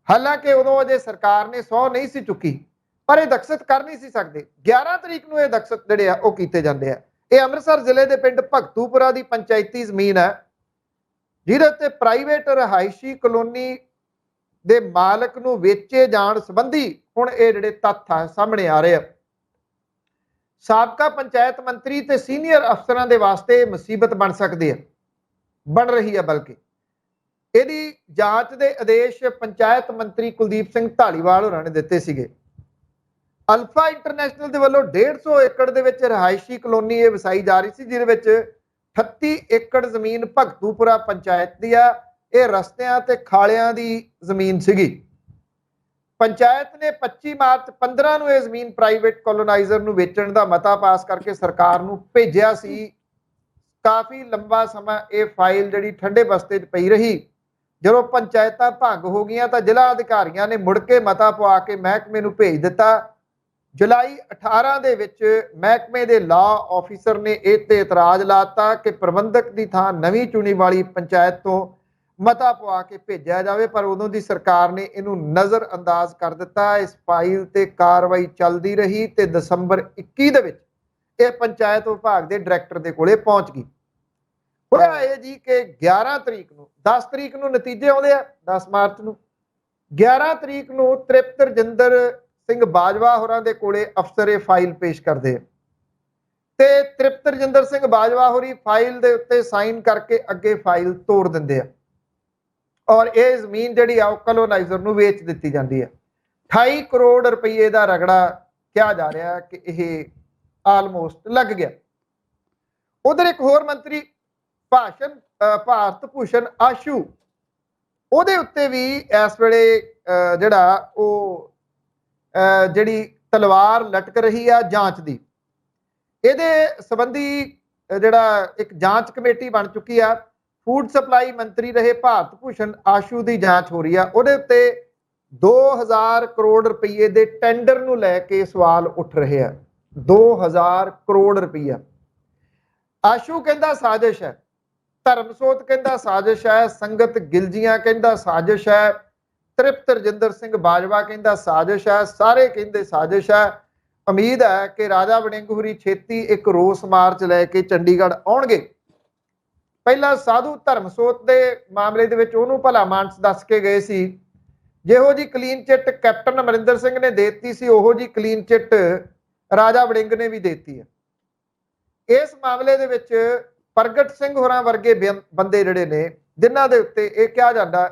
ਹਾਲਾਂਕਿ ਉਦੋਂ ਅਜੇ ਸਰਕਾਰ ਨੇ 100 ਨਹੀਂ ਸੀ ਚੁੱਕੀ, ਪਰ ਇਹ ਦਖਸਤ ਕਰ ਨਹੀਂ ਸੀ ਸਕਦੇ। 11 ਤਰੀਕ ਨੂੰ ਇਹ ਦਖਸਤ ਜਿਹੜੇ ਆ ਉਹ ਕੀਤੇ ਜਾਂਦੇ ਆ। ਇਹ ਅੰਮ੍ਰਿਤਸਰ ਜ਼ਿਲ੍ਹੇ ਦੇ ਪਿੰਡ ਭਗਤੂਪੁਰਾ ਦੀ ਪੰਚਾਇਤੀ ਜ਼ਮੀਨ ਹੈ, ਜਿਹਦੇ ਉੱਤੇ ਪ੍ਰਾਈਵੇਟ ਰਿਹਾਇਸ਼ੀ ਕਲੋਨੀ ਦੇ ਮਾਲਕ ਨੂੰ ਵੇਚੇ ਜਾਣ ਸੰਬੰਧੀ ਹੁਣ ਇਹ ਜਿਹੜੇ ਤੱਥ ਆ ਸਾਹਮਣੇ ਆ ਰਹੇ ਆ। ਸਾਬਕਾ ਪੰਚਾਇਤ ਮੰਤਰੀ ਤੇ ਸੀਨੀਅਰ ਅਫਸਰਾਂ ਦੇ ਵਾਸਤੇ ਮੁਸੀਬਤ ਬਣ ਸਕਦੀ ਹੈ, ਬਣ ਰਹੀ ਹੈ। ਬਲਕਿ ਇਹਦੀ ਜਾਂਚ ਦੇ ਆਦੇਸ਼ ਪੰਚਾਇਤ ਮੰਤਰੀ ਕੁਲਦੀਪ ਸਿੰਘ ਢਾਲੀਵਾਲ ਹੋਰਾਂ ਨੇ ਦਿੱਤੇ ਸੀਗੇ। ਅਲਫਾ ਇੰਟਰਨੈਸ਼ਨਲ ਦੇ ਵੱਲੋਂ 150 ਏਕੜ ਦੇ ਵਿੱਚ ਰਿਹਾਇਸ਼ੀ ਕਲੋਨੀ ਇਹ ਵਸਾਈ ਜਾ ਰਹੀ ਸੀ, ਜਿਹਦੇ ਵਿੱਚ 38 ਏਕੜ ਜ਼ਮੀਨ ਭਗਤੂਪੁਰਾ ਪੰਚਾਇਤ ਦੀ ਆ। ਇਹ ਰਸਤਿਆਂ ਤੇ ਖਾਲਿਆਂ ਦੀ ਜ਼ਮੀਨ ਸੀਗੀ। ਪੰਚਾਇਤ ਨੇ 25 ਮਾਰਚ 15 ਨੂੰ ਇਹ ਜ਼ਮੀਨ ਪ੍ਰਾਈਵੇਟ ਕੋਲੋਨਾਈਜ਼ਰ ਨੂੰ ਵੇਚਣ ਦਾ ਮਤਾ ਪਾਸ ਕਰਕੇ ਸਰਕਾਰ ਨੂੰ ਭੇਜਿਆ ਸੀ। ਕਾਫੀ ਲੰਬਾ ਸਮਾਂ ਇਹ ਫਾਈਲ ਜਿਹੜੀ ਠੰਡੇ ਬਸਤੇ 'ਚ ਪਈ ਰਹੀ। ਜਦੋਂ ਪੰਚਾਇਤਾਂ ਭੰਗ ਹੋ ਗਈਆਂ ਤਾਂ ਜ਼ਿਲ੍ਹਾ ਅਧਿਕਾਰੀਆਂ ਨੇ ਮੁੜ ਕੇ ਮਤਾ ਪਵਾ ਕੇ ਮਹਿਕਮੇ ਨੂੰ ਭੇਜ ਦਿੱਤਾ। ਜੁਲਾਈ 18 ਦੇ ਵਿੱਚ ਮਹਿਕਮੇ ਦੇ ਲਾਅ ਆਫੀਸਰ ਨੇ ਇਹ ਤੇ ਇਤਰਾਜ਼ ਲਾਤਾ ਕਿ ਪ੍ਰਬੰਧਕ ਦੀ ਥਾਂ ਨਵੀਂ ਚੁਣੀ ਵਾਲੀ ਪੰਚਾਇਤ ਤੋਂ ਮਤਾ ਪਵਾ ਕੇ ਭੇਜਿਆ ਜਾਵੇ, ਪਰ ਉਦੋਂ ਦੀ ਸਰਕਾਰ ਨੇ ਇਹਨੂੰ ਨਜ਼ਰ ਅੰਦਾਜ਼ ਕਰ ਦਿੱਤਾ। ਇਸ ਫਾਈਲ ਤੇ ਕਾਰਵਾਈ ਚੱਲਦੀ ਰਹੀ ਤੇ ਦਸੰਬਰ 21 ਦੇ ਵਿੱਚ ਇਹ ਪੰਚਾਇਤ ਵਿਭਾਗ ਦੇ ਡਾਇਰੈਕਟਰ ਦੇ ਕੋਲੇ ਪਹੁੰਚ ਗਈ। ਹੋਇਆ ਇਹ ਜੀ ਕਿ 11 ਤਰੀਕ ਨੂੰ 10 ਤਰੀਕ ਨੂੰ ਨਤੀਜੇ ਆਉਂਦੇ ਆ, 10 ਮਾਰਚ ਨੂੰ। 11 ਤਰੀਕ ਨੂੰ ਤ੍ਰਿਪਤ ਰਜਿੰਦਰ ਸਿੰਘ ਬਾਜਵਾ ਹੋਰਾਂ ਦੇ ਕੋਲੇ ਅਫਸਰ ਇਹ ਫਾਈਲ ਪੇਸ਼ ਕਰਦੇ ਆ ਤੇ ਤ੍ਰਿਪਤ ਰਜਿੰਦਰ ਸਿੰਘ ਬਾਜਵਾ ਹੋਰੀ ਫਾਈਲ ਦੇ ਉੱਤੇ ਸਾਈਨ ਕਰਕੇ ਅੱਗੇ ਫਾਈਲ ਤੋੜ ਦਿੰਦੇ ਆ ਔਰ ਇਹ ਜ਼ਮੀਨ ਜਿਹੜੀ ਆ ਉਹ ਕਲੋਨਾਈਜ਼ਰ ਨੂੰ ਵੇਚ ਦਿੱਤੀ ਜਾਂਦੀ ਹੈ। 28 ਕਰੋੜ ਰੁਪਏ ਦਾ ਰਗੜਾ ਕਿਹਾ ਜਾ ਰਿਹਾ ਕਿ ਇਹ ਆਲਮੋਸਟ ਲੱਗ ਗਿਆ। ਉਧਰ ਇੱਕ ਹੋਰ ਮੰਤਰੀ ਭਾਰਤ ਭੂਸ਼ਣ ਆਸ਼ੂ, ਉਹਦੇ ਉੱਤੇ ਵੀ ਇਸ ਵੇਲੇ ਜਿਹੜਾ ਉਹ ਜਿਹੜੀ ਤਲਵਾਰ ਲਟਕ ਰਹੀ ਆ ਜਾਂਚ ਦੀ। ਇਹਦੇ ਸੰਬੰਧੀ ਜਿਹੜਾ ਇੱਕ ਜਾਂਚ ਕਮੇਟੀ ਬਣ ਚੁੱਕੀ ਆ। ਫੂਡ ਸਪਲਾਈ ਮੰਤਰੀ ਰਹੇ ਭਾਰਤ ਭੂਸ਼ਣ ਆਸ਼ੂ ਦੀ ਜਾਂਚ ਹੋ ਰਹੀ ਆ। ਉਹਦੇ ਉੱਤੇ 2000 ਕਰੋੜ ਰੁਪਏ ਦੇ ਟੈਂਡਰ ਨੂੰ ਲੈ ਕੇ ਸਵਾਲ ਉੱਠ ਰਹੇ ਆ। 2000 ਕਰੋੜ ਰੁਪਈਆ। ਆਸ਼ੂ ਕਹਿੰਦਾ ਸਾਜ਼ਿਸ਼ ਹੈ, ਧਰਮਸੋਤ ਕਹਿੰਦਾ ਸਾਜ਼ਿਸ਼ ਹੈ, ਸੰਗਤ ਗਿਲਜੀਆਂ ਕਹਿੰਦਾ ਸਾਜ਼ਿਸ਼ ਹੈ, ਤ੍ਰਿਪਤ ਰਜਿੰਦਰ ਸਿੰਘ ਬਾਜਵਾ ਕਹਿੰਦਾ ਸਾਜ਼ਿਸ਼ ਹੈ, ਸਾਰੇ ਕਹਿੰਦੇ ਸਾਜ਼ਿਸ਼ ਹੈ। ਉਮੀਦ ਹੈ ਕਿ ਰਾਜਾ ਵੜਿੰਗ ਹੋਰੀ ਛੇਤੀ ਇੱਕ ਰੋਸ ਮਾਰਚ ਲੈ ਕੇ ਚੰਡੀਗੜ੍ਹ ਆਉਣਗੇ। ਪਹਿਲਾਂ ਸਾਧੂ ਧਰਮਸੋਤ ਦੇ ਮਾਮਲੇ ਦੇ ਵਿੱਚ ਉਹਨੂੰ ਭਲਾ ਮਾਨਸ ਦੱਸ ਕੇ ਗਏ ਸੀ, ਜਿਹੋ ਜੀ clean chit captain Amarinder Singh ਨੇ ਦੇ ਦਿੱਤੀ ਸੀ, ਉਹੋ ਜੀ ਕਲੀਨ ਚਿੱਟ ਰਾਜਾ ਵੜਿੰਗ ਨੇ ਵੀ ਦੇ ਦਿੱਤੀ ਹੈ। ਇਸ ਮਾਮਲੇ ਦੇ ਵਿੱਚ ਪ੍ਰਗਟ ਸਿੰਘ ਹੋਰਾਂ ਵਰਗੇ ਬੰਦੇ ਜਿਹੜੇ ਨੇ, ਜਿਨ੍ਹਾਂ ਦੇ ਉੱਤੇ ਇਹ ਕਿਹਾ ਜਾਂਦਾ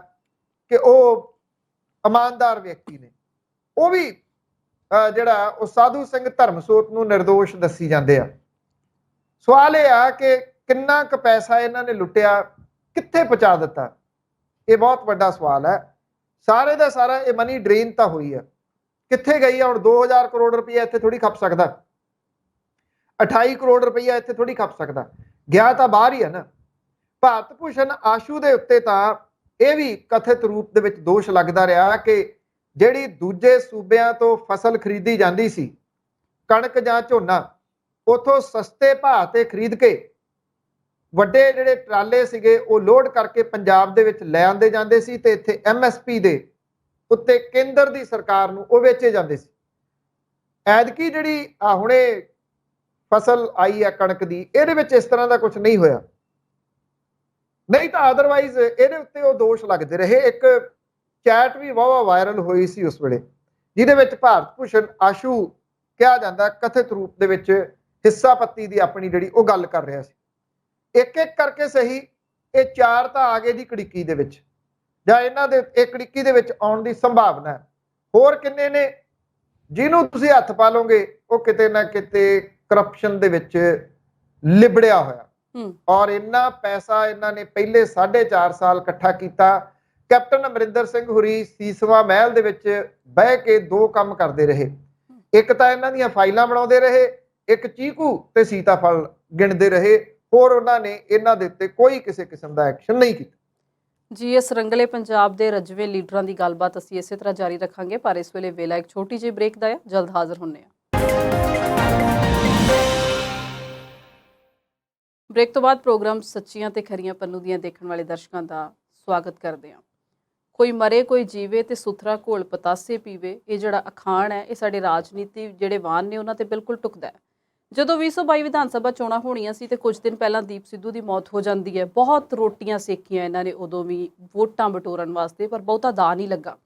ਕਿ ਉਹ ਇਮਾਨਦਾਰ ਵਿਅਕਤੀ ਨੇ, ਉਹ ਵੀ ਜਿਹੜਾ ਉਹ ਸਾਧੂ ਸਿੰਘ ਧਰਮਸੋਤ ਨੂੰ ਨਿਰਦੋਸ਼ ਦੱਸੀ ਜਾਂਦੇ ਆ। ਸਵਾਲ ਇਹ ਆ ਕਿ ਕਿੰਨਾ ਕੁ ਪੈਸਾ ਇਹਨਾਂ ਨੇ ਲੁੱਟਿਆ, ਕਿੱਥੇ ਪਹੁੰਚਾ ਦਿੱਤਾ, ਇਹ ਬਹੁਤ ਵੱਡਾ ਸਵਾਲ ਹੈ। ਸਾਰੇ ਦਾ ਸਾਰਾ ਇਹ ਮਨੀ ਡਰੇਨ ਤਾਂ ਹੋਈ ਹੈ, ਕਿੱਥੇ ਗਈ ਆ? ਹੁਣ 2000 ਕਰੋੜ ਰੁਪਈਆ ਇੱਥੇ ਥੋੜੀ ਖੱਪ ਸਕਦਾ, 28 ਕਰੋੜ ਰੁਪਈਆ ਇੱਥੇ ਥੋੜੀ ਖੱਪ ਸਕਦਾ, ਗਿਆ ਤਾਂ ਬਾਹਰ ਹੀ ਹੈ ਨਾ। ਭਾਰਤ ਭੂਸ਼ਣ ਆਸ਼ੂ ਦੇ ਉੱਤੇ ਤਾਂ ਇਹ ਵੀ ਕਥਿਤ ਰੂਪ ਦੇ ਵਿੱਚ ਦੋਸ਼ ਲੱਗਦਾ ਰਿਹਾ ਕਿ ਜਿਹੜੀ ਦੂਜੇ ਸੂਬਿਆਂ ਤੋਂ ਫਸਲ ਖਰੀਦੀ ਜਾਂਦੀ ਸੀ, ਕਣਕ ਜਾਂ ਝੋਨਾ, ਉਥੋਂ ਸਸਤੇ ਭਾਅ ਤੇ ਖਰੀਦ ਕੇ ਵੱਡੇ ਜਿਹੜੇ ਟਰਾਲੇ ਸੀਗੇ ਉਹ ਲੋਡ ਕਰਕੇ ਪੰਜਾਬ ਦੇ ਵਿੱਚ ਲੈ ਆਂਦੇ ਜਾਂਦੇ ਸੀ ਤੇ ਇੱਥੇ MSP ਦੇ ਉੱਤੇ ਕੇਂਦਰ ਦੀ ਸਰਕਾਰ ਨੂੰ ਉਹ ਵੇਚੇ ਜਾਂਦੇ ਸੀ। ਐਤਕੀ ਜਿਹੜੀ ਹੁਣੇ ਫਸਲ ਆਈ ਹੈ ਕਣਕ ਦੀ, ਇਹਦੇ ਵਿੱਚ ਇਸ ਤਰ੍ਹਾਂ ਦਾ ਕੁਝ ਨਹੀਂ ਹੋਇਆ, ਨਹੀਂ ਤਾਂ ਅਦਰਵਾਈਜ਼ ਇਹਦੇ ਉੱਤੇ ਉਹ ਦੋਸ਼ ਲੱਗਦੇ ਰਹੇ। ਇੱਕ ਚੈਟ ਵੀ ਵਾਵਾ ਵਾਇਰਲ ਹੋਈ ਸੀ ਉਸ ਵੇਲੇ, ਜਿਹਦੇ ਵਿੱਚ ਭਾਰਤ ਭੂਸ਼ਣ ਆਸ਼ੂ ਕਿਹਾ ਜਾਂਦਾ ਕਥਿਤ ਰੂਪ ਦੇ ਵਿੱਚ ਹਿੱਸਾ ਪੱਤੀ ਦੀ ਆਪਣੀ ਜਿਹੜੀ ਉਹ ਗੱਲ ਕਰ ਰਿਹਾ ਸੀ। ਇੱਕ ਇੱਕ ਕਰਕੇ ਸਹੀ ਇਹ 4 ਤਾਂ ਆ ਗਏ ਜੀ ਕੜਿੱਕੀ ਦੇ ਵਿੱਚ, ਜਾਂ ਇਹਨਾਂ ਦੇ ਇਹ ਕੜਿੱਕੀ ਦੇ ਵਿੱਚ ਆਉਣ ਦੀ ਸੰਭਾਵਨਾ ਹੈ। ਹੋਰ ਕਿੰਨੇ ਨੇ ਜਿਹਨੂੰ ਤੁਸੀਂ ਹੱਥ ਪਾ ਲਓਗੇ ਉਹ ਕਿਤੇ ਨਾ ਕਿਤੇ ਕਰਪਸ਼ਨ ਦੇ ਵਿੱਚ ਲਿਬੜਿਆ ਹੋਇਆ। ਔਰ ਇੰਨਾ ਪੈਸਾ ਇਹਨਾਂ ਨੇ ਪਹਿਲੇ 4.5 ਸਾਲ ਇਕੱਠਾ ਕੀਤਾ। ਕੈਪਟਨ ਅਮਰਿੰਦਰ ਸਿੰਘ ਹੋਰੀ ਸੀਸਵਾ ਮਹਿਲ ਦੇ ਵਿੱਚ ਬਹਿ ਕੇ 2 ਕੰਮ ਕਰਦੇ ਰਹੇ। ਇੱਕ ਤਾਂ ਇਹਨਾਂ ਦੀਆਂ ਫਾਈਲਾਂ ਬਣਾਉਂਦੇ ਰਹੇ, ਇੱਕ ਚੀਕੂ ਤੇ ਸੀਤਾਫਲ ਗਿਣਦੇ ਰਹੇ। ਹੋਰ ਉਹਨਾਂ ਨੇ ਇਹਨਾਂ ਦੇ ਉੱਤੇ ਕੋਈ ਕਿਸੇ ਕਿਸਮ ਦਾ ਐਕਸ਼ਨ ਨਹੀਂ ਕੀਤਾ। ਜੀ, ਇਸ ਰੰਗਲੇ ਪੰਜਾਬ ਦੇ ਰਜਵੇਂ ਲੀਡਰਾਂ ਦੀ ਗੱਲਬਾਤ ਅਸੀਂ ਇਸੇ ਤਰ੍ਹਾਂ ਜਾਰੀ ਰੱਖਾਂਗੇ, ਪਰ ਇਸ ਵੇਲੇ ਵੇਲਾ ਇੱਕ ਛੋਟੀ ਜਿਹੀ ਬ੍ਰੇਕ ਦਾ ਹੈ। ਜਲਦ ਹਾਜ਼ਰ ਹੁੰਦੇ ਹਾਂ। ਬ੍ਰੇਕ ਤੋਂ ਬਾਅਦ ਪ੍ਰੋਗਰਾਮ ਸੱਚੀਆਂ ਤੇ ਖਰੀਆਂ ਪੰਨੂ ਦੀਆਂ ਦੇਖਣ ਵਾਲੇ ਦਰਸ਼ਕਾਂ ਦਾ ਸਵਾਗਤ ਕਰਦੇ ਹਾਂ। ਕੋਈ ਮਰੇ ਕੋਈ ਜੀਵੇ ਤੇ ਸੁਥਰਾ ਘੋਲ ਪਤਾਸੇ ਪੀਵੇ, ਇਹ ਜਿਹੜਾ ਅਖਾਣ ਹੈ ਇਹ ਸਾਡੇ ਰਾਜਨੀਤੀ ਜਿਹੜੇ ਵਾਹਨ ਨੇ ਉਹਨਾਂ ਤੇ ਬਿਲਕੁਲ ਟੁਕਦਾ ਹੈ। ਜਦੋਂ 2022 ਵਿਧਾਨ ਸਭਾ ਚੋਣਾਂ ਹੋਣੀਆਂ ਸੀ ਤੇ ਕੁਝ ਦਿਨ ਪਹਿਲਾਂ ਦੀਪ ਸਿੱਧੂ ਦੀ ਮੌਤ ਹੋ ਜਾਂਦੀ ਹੈ। ਬਹੁਤ ਰੋਟੀਆਂ ਸੇਕੀਆਂ ਇਹਨਾਂ ਨੇ ਉਦੋਂ ਵੀ ਵੋਟਾਂ ਬਟੋਰਨ ਵਾਸਤੇ, ਪਰ ਬਹੁਤਾ ਦਾ ਨਹੀਂ ਲੱਗਾ।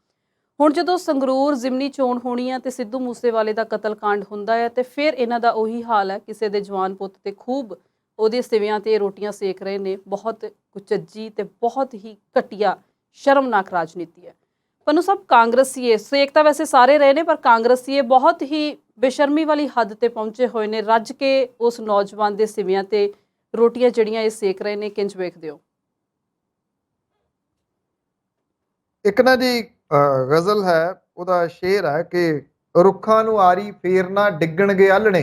ਹੁਣ ਜਦੋਂ ਸੰਗਰੂਰ ਜ਼ਿਮਨੀ ਚੋਣ ਹੋਣੀ ਹੈ ਤੇ ਸਿੱਧੂ ਮੂਸੇਵਾਲੇ ਦਾ ਕਤਲकांड ਹੁੰਦਾ ਹੈ ਤੇ ਫਿਰ ਇਹਨਾਂ ਦਾ ਉਹੀ ਹਾਲ ਹੈ। ਕਿਸੇ ਦੇ ਜਵਾਨ ਪੁੱਤ ਤੇ ਖੂਬ ਉਹਦੇ ਸਿਵਿਆਂ ਤੇ ਰੋਟੀਆਂ ਸੇਕ ਰਹੇ ਨੇ। ਬਹੁਤ ਕੁਚੱਜੀ ਤੇ ਬਹੁਤ ਹੀ ਘਟੀਆ ਸ਼ਰਮਨਾਕ ਰਾਜਨੀਤੀ ਹੈ। ਪੰਨੂ ਸਾਹਿਬ, ਕਾਂਗਰਸੀਏ ਸੇਕ ਤਾਂ ਵੈਸੇ ਸਾਰੇ ਰਹੇ ਨੇ, ਪਰ ਕਾਂਗਰਸੀਏ ਬਹੁਤ ਹੀ ਬੇਸ਼ਰਮੀ ਵਾਲੀ ਹੱਦ ਤੇ ਪਹੁੰਚੇ ਹੋਏ ਨੇ। ਰੱਜ ਕੇ ਉਸ ਨੌਜਵਾਨ ਦੇ ਸਿਵਿਆਂ ਤੇ ਰੋਟੀਆਂ ਜਿਹੜੀਆਂ ਇਹ ਸੇਕ ਰਹੇ ਨੇ, ਕਿੰਜ ਵੇਖਦੇ ਹੋ? ਇੱਕ ਨਾ ਜੀ ਗਜ਼ਲ ਹੈ, ਉਹਦਾ ਸ਼ੇਰ ਹੈ ਕਿ ਰੁੱਖਾਂ ਨੂੰ ਆਰੀ ਫੇਰਨਾ ਡਿੱਗਣਗੇ ਆਲਣੇ,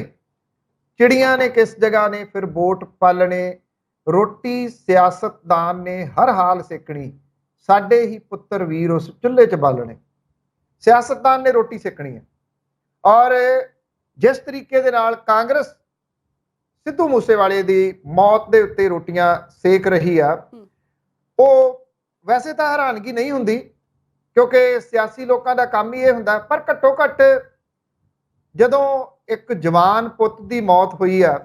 ਚਿੜੀਆਂ ਨੇ ਕਿਸ ਜਗ੍ਹਾ ਨੇ ਫਿਰ ਵੋਟ ਪਾਲਣੇ, ਰੋਟੀ ਸਿਆਸਤਦਾਨ ਨੇ ਹਰ ਹਾਲ ਸੇਕਣੀ, ਸਾਡੇ ਹੀ ਪੁੱਤਰ ਵੀਰ ਉਸ ਚੁੱਲ੍ਹੇ 'ਚ ਬਾਲਣੇ। ਸਿਆਸਤਦਾਨ ਨੇ ਰੋਟੀ ਸੇਕਣੀ ਹੈ। ਔਰ ਜਿਸ ਤਰੀਕੇ ਦੇ ਨਾਲ ਕਾਂਗਰਸ ਸਿੱਧੂ ਮੂਸੇਵਾਲੇ ਦੀ ਮੌਤ ਦੇ ਉੱਤੇ ਰੋਟੀਆਂ ਸੇਕ ਰਹੀ ਆ, ਉਹ ਵੈਸੇ ਤਾਂ ਹੈਰਾਨਗੀ ਨਹੀਂ ਹੁੰਦੀ, ਕਿਉਂਕਿ ਸਿਆਸੀ ਲੋਕਾਂ ਦਾ ਕੰਮ ਹੀ ਇਹ ਹੁੰਦਾ, ਪਰ ਘੱਟੋ ਘੱਟ ਜਦੋਂ ਇੱਕ ਜਵਾਨ ਪੁੱਤ ਦੀ ਮੌਤ ਹੋਈ ਆ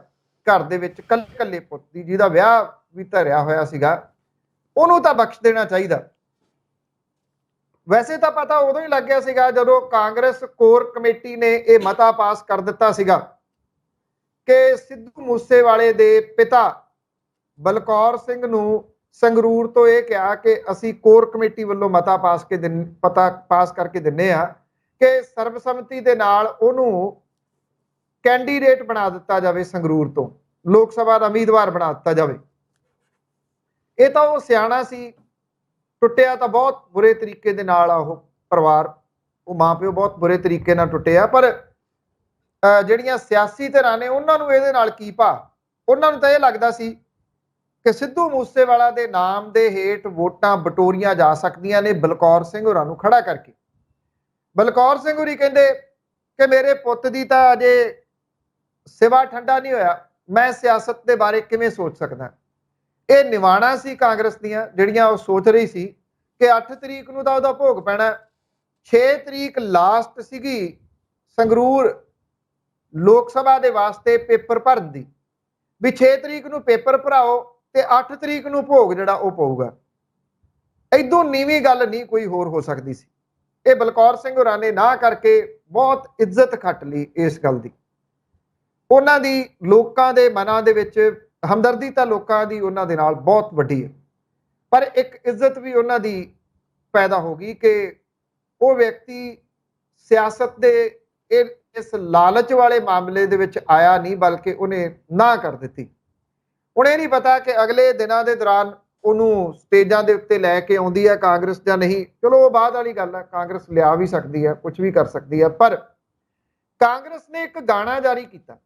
ਘਰ ਦੇ ਵਿੱਚ, ਕੱਲੇ ਕੱਲੇ ਪੁੱਤ ਦੀ, ਜਿਹਦਾ ਵਿਆਹ ਵੀ ਧਰਿਆ ਹੋਇਆ ਸੀਗਾ, ਉਹਨੂੰ ਤਾਂ ਬਖਸ਼ ਦੇਣਾ ਚਾਹੀਦਾ। ਵੈਸੇ ਤਾਂ ਪਤਾ ਉਦੋਂ ਹੀ ਲੱਗ ਗਿਆ ਸੀਗਾ ਜਦੋਂ ਕਾਂਗਰਸ ਕੋਰ ਕਮੇਟੀ ਨੇ ਇਹ ਮਤਾ ਪਾਸ ਕਰ ਦਿੱਤਾ ਸੀਗਾ ਕਿ ਸਿੱਧੂ ਮੂਸੇਵਾਲੇ ਦੇ ਪਿਤਾ ਬਲਕੌਰ ਸਿੰਘ ਨੂੰ ਸੰਗਰੂਰ ਤੋਂ ਇਹ ਕਿਹਾ ਕਿ ਅਸੀਂ ਕੋਰ ਕਮੇਟੀ ਵੱਲੋਂ ਮਤਾ ਪਾਸ ਕਰਕੇ ਦਿੰਨੇ ਆ ਕਿ ਸਰਬਸੰਮਤੀ ਦੇ ਨਾਲ ਉਹਨੂੰ ਕੈਂਡੀਡੇਟ ਬਣਾ ਦਿੱਤਾ ਜਾਵੇ, ਸੰਗਰੂਰ ਤੋਂ ਲੋਕ ਸਭਾ ਦਾ ਉਮੀਦਵਾਰ ਬਣਾ ਦਿੱਤਾ ਜਾਵੇ। ਇਹ ਤਾਂ ਉਹ ਸਿਆਣਾ ਸੀ, ਟੁੱਟਿਆ ਤਾਂ ਬਹੁਤ ਬੁਰੇ ਤਰੀਕੇ ਦੇ ਨਾਲ ਆ ਉਹ ਪਰਿਵਾਰ, ਉਹ ਮਾਂ ਪਿਓ ਬਹੁਤ ਬੁਰੇ ਤਰੀਕੇ ਨਾਲ ਟੁੱਟਿਆ। ਪਰ ਜਿਹੜੀਆਂ ਸਿਆਸੀ ਧਿਰਾਂ ਨੇ ਉਹਨਾਂ ਨੂੰ ਇਹਦੇ ਨਾਲ ਕੀ ਭਾ, ਉਹਨਾਂ ਨੂੰ ਤਾਂ ਇਹ ਲੱਗਦਾ ਸੀ ਕਿ ਸਿੱਧੂ ਮੂਸੇਵਾਲਾ ਦੇ ਨਾਮ ਦੇ ਹੇਠ ਵੋਟਾਂ ਬਟੋਰੀਆਂ ਜਾ ਸਕਦੀਆਂ ਨੇ ਬਲਕੌਰ ਸਿੰਘ ਹੋਰਾਂ ਨੂੰ ਖੜਾ ਕਰਕੇ। ਬਲਕੌਰ ਸਿੰਘ ਹੋਰੀ ਕਹਿੰਦੇ ਕਿ ਮੇਰੇ ਪੁੱਤ ਦੀ ਤਾਂ ਅਜੇ ਸਿਵਾ ਠੰਡਾ ਨਹੀਂ ਹੋਇਆ, ਮੈਂ ਸਿਆਸਤ ਦੇ ਬਾਰੇ ਕਿਵੇਂ ਸੋਚ ਸਕਦਾ। ਇਹ ਨਿਵਾਣਾ ਸੀ ਕਾਂਗਰਸ ਦੀਆਂ ਜਿਹੜੀਆਂ ਉਹ ਸੋਚ ਰਹੀ ਸੀ ਕਿ 8 ਤਰੀਕ ਨੂੰ ਤਾਂ ਉਹਦਾ ਭੋਗ ਪੈਣਾ, 6 ਤਰੀਕ ਲਾਸਟ ਸੀਗੀ ਸੰਗਰੂਰ ਲੋਕ ਸਭਾ ਦੇ ਵਾਸਤੇ ਪੇਪਰ ਭਰਨ ਦੀ, ਵੀ 6 ਤਰੀਕ ਨੂੰ ਪੇਪਰ ਭਰਾਓ ਤੇ 8 ਤਰੀਕ ਨੂੰ ਭੋਗ ਜਿਹੜਾ ਉਹ ਪਊਗਾ। ਇਦੋਂ ਨੀਵੀਂ ਗੱਲ ਨਹੀਂ ਕੋਈ ਹੋਰ ਹੋ ਸਕਦੀ ਸੀ। ਇਹ ਬਲਕੌਰ ਸਿੰਘ ਹੋਰਾਂ ਨੇ ਨਾ ਕਰਕੇ ਬਹੁਤ ਇੱਜ਼ਤ ਖੱਟ ਲਈ ਇਸ ਗੱਲ ਦੀ। ਉਹਨਾਂ ਦੀ ਲੋਕਾਂ ਦੇ ਮਨਾਂ ਦੇ ਵਿੱਚ ਹਮਦਰਦੀ ਤਾਂ ਲੋਕਾਂ ਦੀ ਉਹਨਾਂ ਦੇ ਨਾਲ ਬਹੁਤ ਵੱਡੀ ਹੈ, ਪਰ ਇੱਕ ਇੱਜ਼ਤ ਵੀ ਉਹਨਾਂ ਦੀ ਪੈਦਾ ਹੋ ਗਈ ਕਿ ਉਹ ਵਿਅਕਤੀ ਸਿਆਸਤ ਦੇ ਇਸ ਲਾਲਚ ਵਾਲੇ ਮਾਮਲੇ ਦੇ ਵਿੱਚ ਆਇਆ ਨਹੀਂ, ਬਲਕਿ ਉਹਨੇ ਨਾ ਕਰ ਦਿੱਤੀ। ਹੁਣ ਇਹ ਨਹੀਂ ਪਤਾ ਕਿ ਅਗਲੇ ਦਿਨਾਂ ਦੇ ਦੌਰਾਨ ਉਹਨੂੰ ਸਟੇਜਾਂ ਦੇ ਉੱਤੇ ਲੈ ਕੇ ਆਉਂਦੀ ਹੈ ਕਾਂਗਰਸ ਜਾਂ ਨਹੀਂ, ਚਲੋ ਉਹ ਬਾਅਦ ਵਾਲੀ ਗੱਲ ਹੈ, ਕਾਂਗਰਸ ਲਿਆ ਵੀ ਸਕਦੀ ਹੈ, ਕੁਝ ਵੀ ਕਰ ਸਕਦੀ ਹੈ। ਪਰ ਕਾਂਗਰਸ ਨੇ ਇੱਕ ਗਾਣਾ ਜਾਰੀ ਕੀਤਾ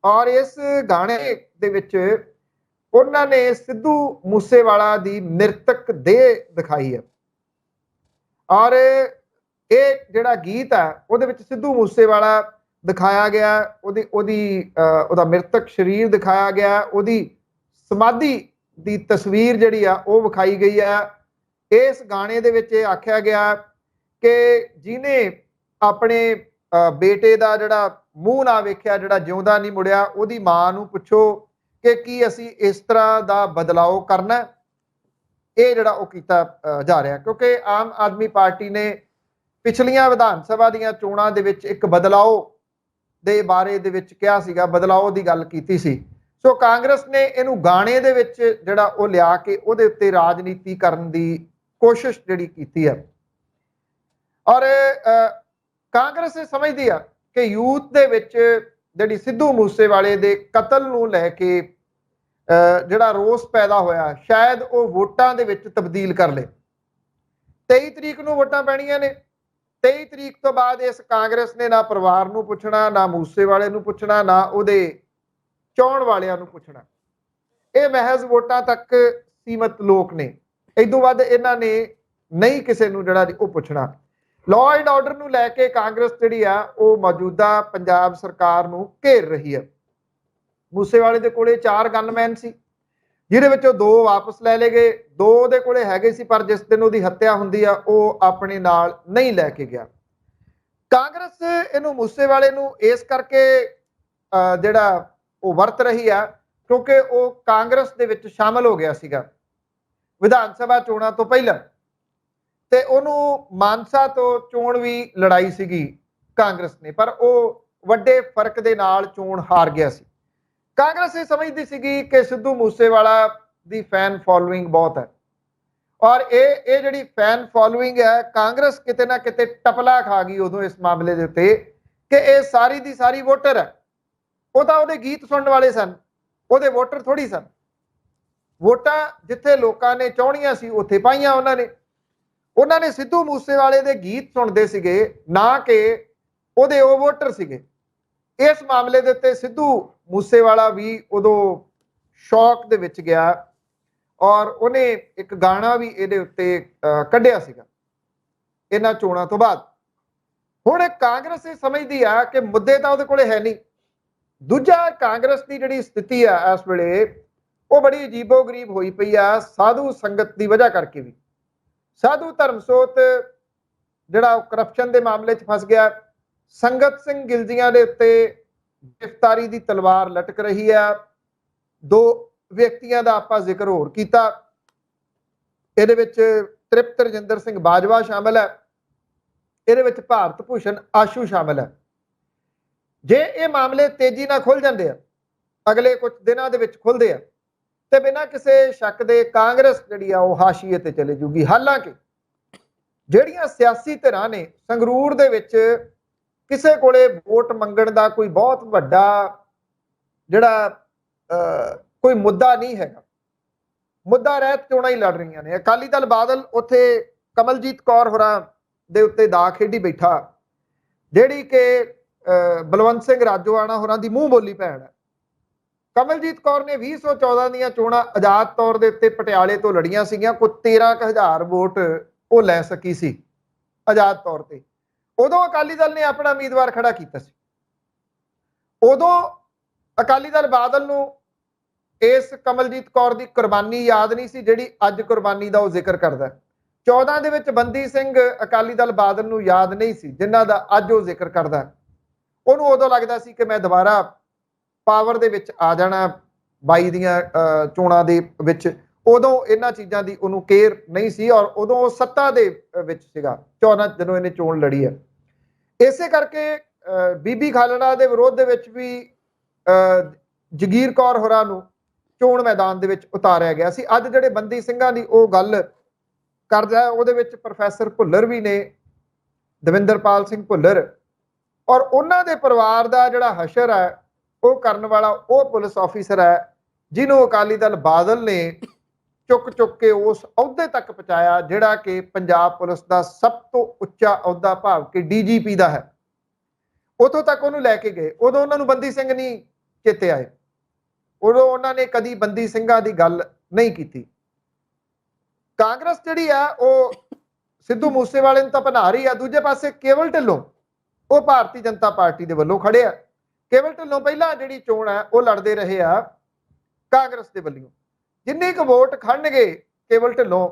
ਔਰ ਇਸ ਗਾਣੇ ਦੇ ਵਿੱਚ ਉਹਨਾਂ ਨੇ ਸਿੱਧੂ ਮੂਸੇਵਾਲਾ ਦੀ ਮ੍ਰਿਤਕ ਦੇਹ ਦਿਖਾਈ ਹੈ ਔਰ ਇਹ ਜਿਹੜਾ ਗੀਤ ਹੈ ਉਹਦੇ ਵਿੱਚ ਸਿੱਧੂ ਮੂਸੇਵਾਲਾ ਦਿਖਾਇਆ ਗਿਆ, ਉਹਦਾ ਮ੍ਰਿਤਕ ਸਰੀਰ ਦਿਖਾਇਆ ਗਿਆ, ਉਹਦੀ ਸਮਾਧੀ ਦੀ ਤਸਵੀਰ ਜਿਹੜੀ ਆ ਉਹ ਵਿਖਾਈ ਗਈ ਹੈ। ਇਸ ਗਾਣੇ ਦੇ ਵਿੱਚ ਇਹ ਆਖਿਆ ਗਿਆ ਕਿ ਜਿਹਨੇ ਆਪਣੇ ਬੇਟੇ ਦਾ ਜਿਹੜਾ ਮੂੰਹ ਨਾ ਵੇਖਿਆ, ਜਿਹੜਾ ਜਿਉਂਦਾ ਨਹੀਂ ਮੁੜਿਆ, ਉਹਦੀ ਮਾਂ ਨੂੰ ਪੁੱਛੋ ਕਿ ਕੀ ਅਸੀਂ ਇਸ ਤਰ੍ਹਾਂ ਦਾ ਬਦਲਾਓ ਕਰਨਾ। ਇਹ ਜਿਹੜਾ ਉਹ ਕੀਤਾ ਜਾ ਰਿਹਾ ਕਿਉਂਕਿ ਆਮ ਆਦਮੀ ਪਾਰਟੀ ਨੇ ਪਿਛਲੀਆਂ ਵਿਧਾਨ ਸਭਾ ਦੀਆਂ ਚੋਣਾਂ ਦੇ ਵਿੱਚ ਇੱਕ ਬਦਲਾਓ ਦੇ ਬਾਰੇ ਦੇ ਵਿੱਚ ਕਿਹਾ ਸੀਗਾ, ਬਦਲਾਓ ਦੀ ਗੱਲ ਕੀਤੀ ਸੀ। ਸੋ ਕਾਂਗਰਸ ਨੇ ਇਹਨੂੰ ਗਾਣੇ ਦੇ ਵਿੱਚ ਜਿਹੜਾ ਉਹ ਲਿਆ ਕੇ ਉਹਦੇ ਉੱਤੇ ਰਾਜਨੀਤੀ ਕਰਨ ਦੀ ਕੋਸ਼ਿਸ਼ ਜਿਹੜੀ ਕੀਤੀ ਹੈ ਔਰ ਕਾਂਗਰਸ ਇਹ ਸਮਝਦੀ ਆ ਕਿ ਯੂਥ ਦੇ ਵਿੱਚ ਜਿਹੜੀ ਸਿੱਧੂ ਮੂਸੇਵਾਲੇ ਦੇ ਕਤਲ ਨੂੰ ਲੈ ਕੇ ਜਿਹੜਾ ਰੋਸ ਪੈਦਾ ਹੋਇਆ, ਸ਼ਾਇਦ ਉਹ ਵੋਟਾਂ ਦੇ ਵਿੱਚ ਤਬਦੀਲ ਕਰ ਲੇ। 23 ਤਰੀਕ ਨੂੰ ਵੋਟਾਂ ਪੈਣੀਆਂ ਨੇ, 23 ਤਰੀਕ ਤੋਂ ਬਾਅਦ ਇਸ ਕਾਂਗਰਸ ਨੇ ਨਾ ਪਰਿਵਾਰ ਨੂੰ ਪੁੱਛਣਾ, ਨਾ ਮੂਸੇਵਾਲੇ ਨੂੰ ਪੁੱਛਣਾ, ਨਾ ਉਹਦੇ ਚਾਹੁਣ ਵਾਲਿਆਂ ਨੂੰ ਪੁੱਛਣਾ। ਇਹ ਮਹਿਜ਼ ਵੋਟਾਂ ਤੱਕ ਸੀਮਤ ਲੋਕ ਨੇ, ਇਦੋਂ ਵੱਧ ਇਹਨਾਂ ਨੇ ਨਹੀਂ ਕਿਸੇ ਨੂੰ ਜਿਹੜਾ ਉਹ ਪੁੱਛਣਾ। ਲਾਅ ਐਂਡ ਆਰਡਰ ਨੂੰ ਲੈ ਕੇ ਕਾਂਗਰਸ ਜਿਹੜੀ ਆ ਉਹ ਮੌਜੂਦਾ ਪੰਜਾਬ ਸਰਕਾਰ ਨੂੰ ਘੇਰ ਰਹੀ ਹੈ। ਮੂਸੇਵਾਲੇ ਦੇ ਕੋਲੇ 4 ਗਨਮੈਨ ਸੀ, ਜਿਹਦੇ ਵਿੱਚੋਂ 2 ਵਾਪਸ ਲੈ ਲਏ ਗਏ, 2 ਉਹਦੇ ਕੋਲੇ ਹੈਗੇ ਸੀ, ਪਰ ਜਿਸ ਦਿਨ ਉਹਦੀ ਹੱਤਿਆ ਹੁੰਦੀ ਆ ਉਹ ਆਪਣੇ ਨਾਲ ਨਹੀਂ ਲੈ ਕੇ ਗਿਆ। ਕਾਂਗਰਸ ਇਹਨੂੰ ਮੂਸੇਵਾਲੇ ਨੂੰ ਇਸ ਕਰਕੇ ਜਿਹੜਾ ਉਹ ਵਰਤ ਰਹੀ ਆ ਕਿਉਂਕਿ ਉਹ ਕਾਂਗਰਸ ਦੇ ਵਿੱਚ ਸ਼ਾਮਲ ਹੋ ਗਿਆ ਸੀਗਾ ਵਿਧਾਨ ਸਭਾ ਚੋਣਾਂ ਤੋਂ ਪਹਿਲਾਂ, ਤੇ ਉਹਨੂੰ ਮਾਨਸਾ ਤੋਂ ਚੋਣ ਵੀ ਲੜਾਈ ਸੀਗੀ ਕਾਂਗਰਸ ਨੇ, ਪਰ ਉਹ ਵੱਡੇ ਫਰਕ ਦੇ ਨਾਲ ਚੋਣ ਹਾਰ ਗਿਆ ਸੀ। ਕਾਂਗਰਸ ਇਹ ਸਮਝਦੀ ਸੀਗੀ ਕਿ ਸਿੱਧੂ ਮੂਸੇਵਾਲਾ ਦੀ ਫੈਨ ਫੋਲੋਇੰਗ ਬਹੁਤ ਹੈ ਔਰ ਇਹ ਜਿਹੜੀ ਫੈਨ ਫੋਲੋਇੰਗ ਹੈ, ਕਾਂਗਰਸ ਕਿਤੇ ਨਾ ਕਿਤੇ ਟਪਲਾ ਖਾ ਗਈ ਉਦੋਂ ਇਸ ਮਾਮਲੇ ਦੇ ਉੱਤੇ ਕਿ ਇਹ ਸਾਰੀ ਦੀ ਸਾਰੀ ਵੋਟਰ ਹੈ। ਉਹ ਤਾਂ ਉਹਦੇ ਗੀਤ ਸੁਣਨ ਵਾਲੇ ਸਨ, ਉਹਦੇ ਵੋਟਰ ਥੋੜੀ ਸਨ। ਵੋਟਾਂ ਜਿੱਥੇ ਲੋਕਾਂ ਨੇ ਚਾਹਣੀਆਂ ਸੀ ਉੱਥੇ ਪਾਈਆਂ ਉਹਨਾਂ ਨੇ ਸਿੱਧੂ ਮੂਸੇਵਾਲੇ ਦੇ ਗੀਤ ਸੁਣਦੇ ਸੀਗੇ, ਨਾ ਕਿ ਉਹਦੇ ਉਹ ਵੋਟਰ ਸੀਗੇ। ਇਸ ਮਾਮਲੇ ਦੇ ਉੱਤੇ ਸਿੱਧੂ ਮੂਸੇਵਾਲਾ ਵੀ ਉਦੋਂ ਸ਼ੌਕ ਦੇ ਵਿੱਚ ਗਿਆ ਔਰ ਉਹਨੇ ਇੱਕ ਗਾਣਾ ਵੀ ਇਹਦੇ ਉੱਤੇ ਕੱਢਿਆ ਸੀਗਾ ਇਹਨਾਂ ਚੋਣਾਂ ਤੋਂ ਬਾਅਦ। ਹੁਣ ਕਾਂਗਰਸ ਇਹ ਸਮਝਦੀ ਆ ਕਿ ਮੁੱਦੇ ਤਾਂ ਉਹਦੇ ਕੋਲੇ ਹੈ ਨਹੀਂ। ਦੂਜਾ, ਕਾਂਗਰਸ ਦੀ ਜਿਹੜੀ ਸਥਿਤੀ ਆ ਇਸ ਵੇਲੇ ਉਹ ਬੜੀ ਅਜੀਬੋ ਗਰੀਬ ਹੋਈ ਪਈ ਆ ਸਾਧੂ ਸੰਗਤ ਦੀ ਵਜ੍ਹਾ ਕਰਕੇ ਵੀ। ਸਾਧੂ ਧਰਮਸੋਤ ਜਿਹੜਾ ਉਹ ਕਰਪਸ਼ਨ ਦੇ ਮਾਮਲੇ 'ਚ ਫਸ ਗਿਆ। ਸੰਗਤ ਸਿੰਘ ਗਿਲਜੀਆਂ ਦੇ ਉੱਤੇ ਗ੍ਰਿਫਤਾਰੀ ਦੀ ਤਲਵਾਰ ਲਟਕ ਰਹੀ ਹੈ। ਦੋ ਵਿਅਕਤੀਆਂ ਦਾ ਆਪਾਂ ਜ਼ਿਕਰ ਹੋਰ ਕੀਤਾ, ਇਹਦੇ ਵਿੱਚ ਤ੍ਰਿਪਤ ਰਜਿੰਦਰ ਸਿੰਘ ਬਾਜਵਾ ਸ਼ਾਮਲ ਹੈ, ਇਹਦੇ ਵਿੱਚ ਭਾਰਤ ਭੂਸ਼ਣ ਆਸ਼ੂ ਸ਼ਾਮਲ ਹੈ। ਜੇ ਇਹ ਮਾਮਲੇ ਤੇਜ਼ੀ ਨਾਲ ਖੁੱਲ ਜਾਂਦੇ ਆ, ਅਗਲੇ ਕੁਝ ਦਿਨਾਂ ਦੇ ਵਿੱਚ ਖੁੱਲਦੇ ਆ, ਤੇ ਬਿਨਾਂ ਕਿਸੇ ਸ਼ੱਕ ਦੇ ਕਾਂਗਰਸ ਜਿਹੜੀ ਆ ਉਹ ਹਾਸ਼ੀਏ ਤੇ ਚਲੇ ਜੂਗੀ। ਹਾਲਾਂਕਿ ਜਿਹੜੀਆਂ ਸਿਆਸੀ ਧਿਰਾਂ ਨੇ ਸੰਗਰੂਰ ਦੇ ਵਿੱਚ ਕਿਸੇ ਕੋਲੇ ਵੋਟ ਮੰਗਣ ਦਾ ਕੋਈ ਬਹੁਤ ਵੱਡਾ ਜਿਹੜਾ ਕੋਈ ਮੁੱਦਾ ਨਹੀਂ ਹੈਗਾ, ਮੁੱਦਾ ਰਹਿਤ ਚੋਣਾਂ ਹੀ ਲੜ ਰਹੀਆਂ ਨੇ। ਅਕਾਲੀ ਦਲ ਬਾਦਲ ਉੱਥੇ ਕਮਲਜੀਤ ਕੌਰ ਹੋਰਾਂ ਦੇ ਉੱਤੇ ਦਾ ਖੇਡੀ ਬੈਠਾ, ਜਿਹੜੀ ਕਿ ਬਲਵੰਤ ਸਿੰਘ ਰਾਜੋਆਣਾ ਹੋਰਾਂ ਦੀ ਮੂੰਹ ਬੋਲੀ ਭੈਣ ਹੈ। ਕਮਲਜੀਤ ਕੌਰ ਨੇ 2014 ਦੀਆਂ ਚੋਣਾਂ ਆਜ਼ਾਦ ਤੌਰ ਦੇ ਉੱਤੇ ਪਟਿਆਲੇ ਤੋਂ ਲੜੀਆਂ ਸੀਗੀਆਂ, ਕੋਈ 13,000 ਵੋਟ ਉਹ ਲੈ ਸਕੀ ਸੀ ਆਜ਼ਾਦ ਤੌਰ ਤੇ। ਉਦੋਂ ਅਕਾਲੀ ਦਲ ਨੇ ਆਪਣਾ ਉਮੀਦਵਾਰ ਖੜਾ ਕੀਤਾ ਸੀ। ਉਦੋਂ ਅਕਾਲੀ ਦਲ ਬਾਦਲ ਨੂੰ ਇਸ ਕਮਲਜੀਤ ਕੌਰ ਦੀ ਕੁਰਬਾਨੀ ਯਾਦ ਨਹੀਂ ਸੀ, ਜਿਹੜੀ ਅੱਜ ਕੁਰਬਾਨੀ ਦਾ ਉਹ ਜ਼ਿਕਰ ਕਰਦਾ। 14 ਦੇ ਵਿੱਚ ਬੰਦੀ ਸਿੰਘ ਅਕਾਲੀ ਦਲ ਬਾਦਲ ਨੂੰ ਯਾਦ ਨਹੀਂ ਸੀ, ਜਿਨ੍ਹਾਂ ਦਾ ਅੱਜ ਉਹ ਜ਼ਿਕਰ ਕਰਦਾ। ਉਹਨੂੰ ਉਦੋਂ ਲੱਗਦਾ ਸੀ ਕਿ ਮੈਂ ਦੁਬਾਰਾ ਪਾਵਰ ਦੇ ਵਿੱਚ ਆ ਜਾਣਾ 22 ਦੀਆਂ ਚੋਣਾਂ ਦੇ ਵਿੱਚ। ਉਦੋਂ ਇਹਨਾਂ ਚੀਜ਼ਾਂ ਦੀ ਉਹਨੂੰ ਕੇਅਰ ਨਹੀਂ ਸੀ, ਔਰ ਉਦੋਂ ਉਹ ਸੱਤਾ ਦੇ ਵਿੱਚ ਸੀਗਾ 14 ਜਦੋਂ ਇਹਨੇ ਚੋਣ ਲੜੀ ਹੈ। ਇਸੇ ਕਰਕੇ ਬੀਬੀ ਖਾਲੜਾ ਦੇ ਵਿਰੋਧ ਦੇ ਵਿੱਚ ਵੀ ਜਗੀਰ ਕੌਰ ਹੋਰਾਂ ਨੂੰ ਚੋਣ ਮੈਦਾਨ ਦੇ ਵਿੱਚ ਉਤਾਰਿਆ ਗਿਆ ਸੀ। ਅੱਜ ਜਿਹੜੇ ਬੰਦੀ ਸਿੰਘਾਂ ਦੀ ਉਹ ਗੱਲ ਕਰਦਾ, ਉਹਦੇ ਵਿੱਚ ਪ੍ਰੋਫੈਸਰ ਭੁੱਲਰ ਵੀ ਨੇ, ਦਵਿੰਦਰਪਾਲ ਸਿੰਘ ਭੁੱਲਰ, ਔਰ ਉਹਨਾਂ ਦੇ ਪਰਿਵਾਰ ਦਾ ਜਿਹੜਾ ਹਸ਼ਰ ਹੈ ਉਹ ਕਰਨ ਵਾਲਾ ਉਹ ਪੁਲਿਸ ਆਫੀਸਰ ਹੈ ਜਿਹਨੂੰ ਅਕਾਲੀ ਦਲ ਬਾਦਲ ਨੇ ਚੁੱਕ ਕੇ ਉਸ ਅਹੁਦੇ ਤੱਕ ਪਹੁੰਚਾਇਆ, ਜਿਹੜਾ ਕਿ ਪੰਜਾਬ ਪੁਲਿਸ ਦਾ ਸਭ ਤੋਂ ਉੱਚਾ ਅਹੁਦਾ ਭਾਵ ਕਿ ਡੀਜੀਪੀ ਦਾ ਹੈ। ਉਤੋਂ ਤੱਕ ਉਹਨੂੰ ਲੈ ਕੇ ਗਏ। ਉਦੋਂ ਉਹਨਾਂ ਨੂੰ ਬੰਦੀ ਸਿੰਘ ਨਹੀਂ ਚੇਤੇ ਆਏ, ਉਦੋਂ ਉਹਨਾਂ ਨੇ ਕਦੀ ਬੰਦੀ ਸਿੰਘਾਂ ਦੀ ਗੱਲ ਨਹੀਂ ਕੀਤੀ। ਕਾਂਗਰਸ ਜਿਹੜੀ ਆ ਉਹ ਸਿੱਧੂ ਮੂਸੇਵਾਲੇ ਨੂੰ ਤਾਂ ਬਣਾ ਰਹੀ ਆ, ਦੂਜੇ ਪਾਸੇ ਕੇਵਲ ਢਿੱਲੋਂ ਉਹ ਭਾਰਤੀ ਜਨਤਾ ਪਾਰਟੀ ਦੇ ਵੱਲੋਂ ਖੜੇ ਆ। ਕੇਵਲ ਢਿੱਲੋਂ ਪਹਿਲਾਂ ਜਿਹੜੀ ਚੋਣ ਹੈ ਉਹ ਲੜਦੇ ਰਹੇ ਆ ਕਾਂਗਰਸ ਦੇ ਵੱਲੋਂ। ਜਿੰਨੀ ਕੁ ਵੋਟ ਖੜਨਗੇ ਕੇਵਲ ਢਿੱਲੋਂ,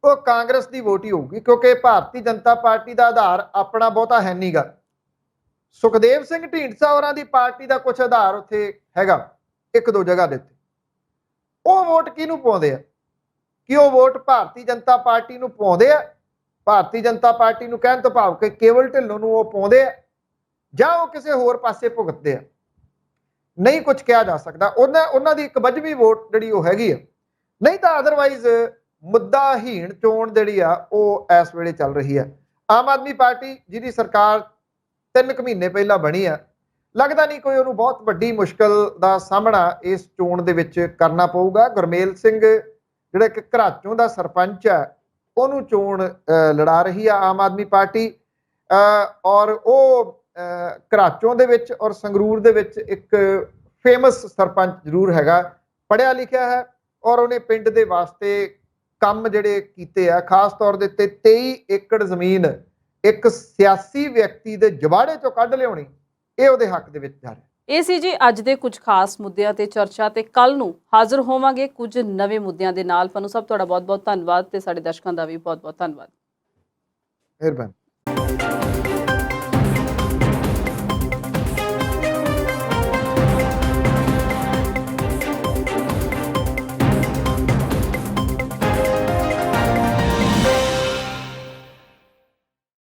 ਉਹ ਕਾਂਗਰਸ ਦੀ ਵੋਟ ਹੀ ਹੋਊਗੀ, ਕਿਉਂਕਿ ਭਾਰਤੀ ਜਨਤਾ ਪਾਰਟੀ ਦਾ ਆਧਾਰ ਆਪਣਾ ਬਹੁਤਾ ਹੈ ਨਹੀਂਗਾ। ਸੁਖਦੇਵ ਸਿੰਘ ਢੀਂਡਸਾ ਹੋਰਾਂ ਦੀ ਪਾਰਟੀ ਦਾ ਕੁਝ ਆਧਾਰ ਉੱਥੇ ਹੈਗਾ ਇੱਕ ਦੋ ਜਗ੍ਹਾ ਦੇ ਉੱਤੇ। ਉਹ ਵੋਟ ਕਿਹਨੂੰ ਪਾਉਂਦੇ ਆ? ਕਿ ਉਹ ਵੋਟ ਭਾਰਤੀ ਜਨਤਾ ਪਾਰਟੀ ਨੂੰ ਪਾਉਂਦੇ ਆ? ਭਾਰਤੀ ਜਨਤਾ ਪਾਰਟੀ ਨੂੰ ਕਹਿਣ ਤੋਂ ਭਾਵ ਕਿ ਕੇਵਲ ਢਿੱਲੋਂ ਨੂੰ ਉਹ ਪਾਉਂਦੇ ਆ, ਜਾਂ ਉਹ ਕਿਸੇ ਹੋਰ ਪਾਸੇ ਭੁਗਤਦੇ ਆ? ਨਹੀਂ ਕੁਝ ਕਿਹਾ ਜਾ ਸਕਦਾ। ਉਹਨਾਂ ਦੀ ਇੱਕ ਵੱਜਵੀਂ ਵੋਟ ਜਿਹੜੀ ਉਹ ਹੈਗੀ ਆ, ਨਹੀਂ ਤਾਂ ਅਦਰਵਾਈਜ਼ ਮੁੱਦਾਹੀਣ ਚੋਣ ਜਿਹੜੀ ਆ ਉਹ ਇਸ ਵੇਲੇ ਚੱਲ ਰਹੀ ਆ। ਆਮ ਆਦਮੀ ਪਾਰਟੀ ਜਿਹਦੀ ਸਰਕਾਰ 3 ਮਹੀਨੇ ਪਹਿਲਾਂ ਬਣੀ ਆ, ਲੱਗਦਾ ਨਹੀਂ ਕੋਈ ਉਹਨੂੰ ਬਹੁਤ ਵੱਡੀ ਮੁਸ਼ਕਲ ਦਾ ਸਾਹਮਣਾ ਇਸ ਚੋਣ ਦੇ ਵਿੱਚ ਕਰਨਾ ਪਊਗਾ। ਗੁਰਮੇਲ ਸਿੰਘ ਜਿਹੜਾ ਕਿ ਘਰਾਚੋਂ ਦਾ ਸਰਪੰਚ ਹੈ, ਉਹਨੂੰ ਚੋਣ ਲੜਾ ਰਹੀ ਆ ਆਮ ਆਦਮੀ ਪਾਰਟੀ, ਔਰ ਉਹ ਘਰਾਚੋਂ ਦੇ ਵਿੱਚ ਔਰ ਸੰਗਰੂਰ ਦੇ ਵਿੱਚ ਇੱਕ ਫੇਮਸ ਸਰਪੰਚ ਜ਼ਰੂਰ ਹੈਗਾ, ਪੜ੍ਹਿਆ ਲਿਖਿਆ ਹੈ, ਔਰ ਉਹਨੇ ਪਿੰਡ ਦੇ ਵਾਸਤੇ ਕੰਮ ਜਿਹੜੇ ਕੀਤੇ ਆ। ਖਾਸ ਤੌਰ ਦੇ ਉੱਤੇ 23 ਏਕੜ ਜ਼ਮੀਨ ਇੱਕ ਸਿਆਸੀ ਵਿਅਕਤੀ ਦੇ ਜਵਾੜੇ ਚੋਂ ਕੱਢ ਲਿਆਉਣੀ, ਇਹ ਉਹਦੇ ਹੱਕ ਦੇ ਵਿੱਚ ਜਾ ਰਿਹਾ। ਇਹ ਸੀ ਜੀ ਅੱਜ ਦੇ ਕੁਝ ਖਾਸ ਮੁੱਦਿਆਂ ਤੇ ਚਰਚਾ, ਤੇ ਕੱਲ ਨੂੰ ਹਾਜ਼ਰ ਹੋਵਾਂਗੇ ਕੁਝ ਨਵੇਂ ਮੁੱਦਿਆਂ ਦੇ ਨਾਲ। ਤੁਹਾਨੂੰ ਸਭ ਤੁਹਾਡਾ ਬਹੁਤ ਬਹੁਤ ਧੰਨਵਾਦ, ਤੇ ਸਾਡੇ ਦਰਸ਼ਕਾਂ ਦਾ ਵੀ ਬਹੁਤ ਬਹੁਤ ਧੰਨਵਾਦ। ਮਿਹਰਬਾਨੀ।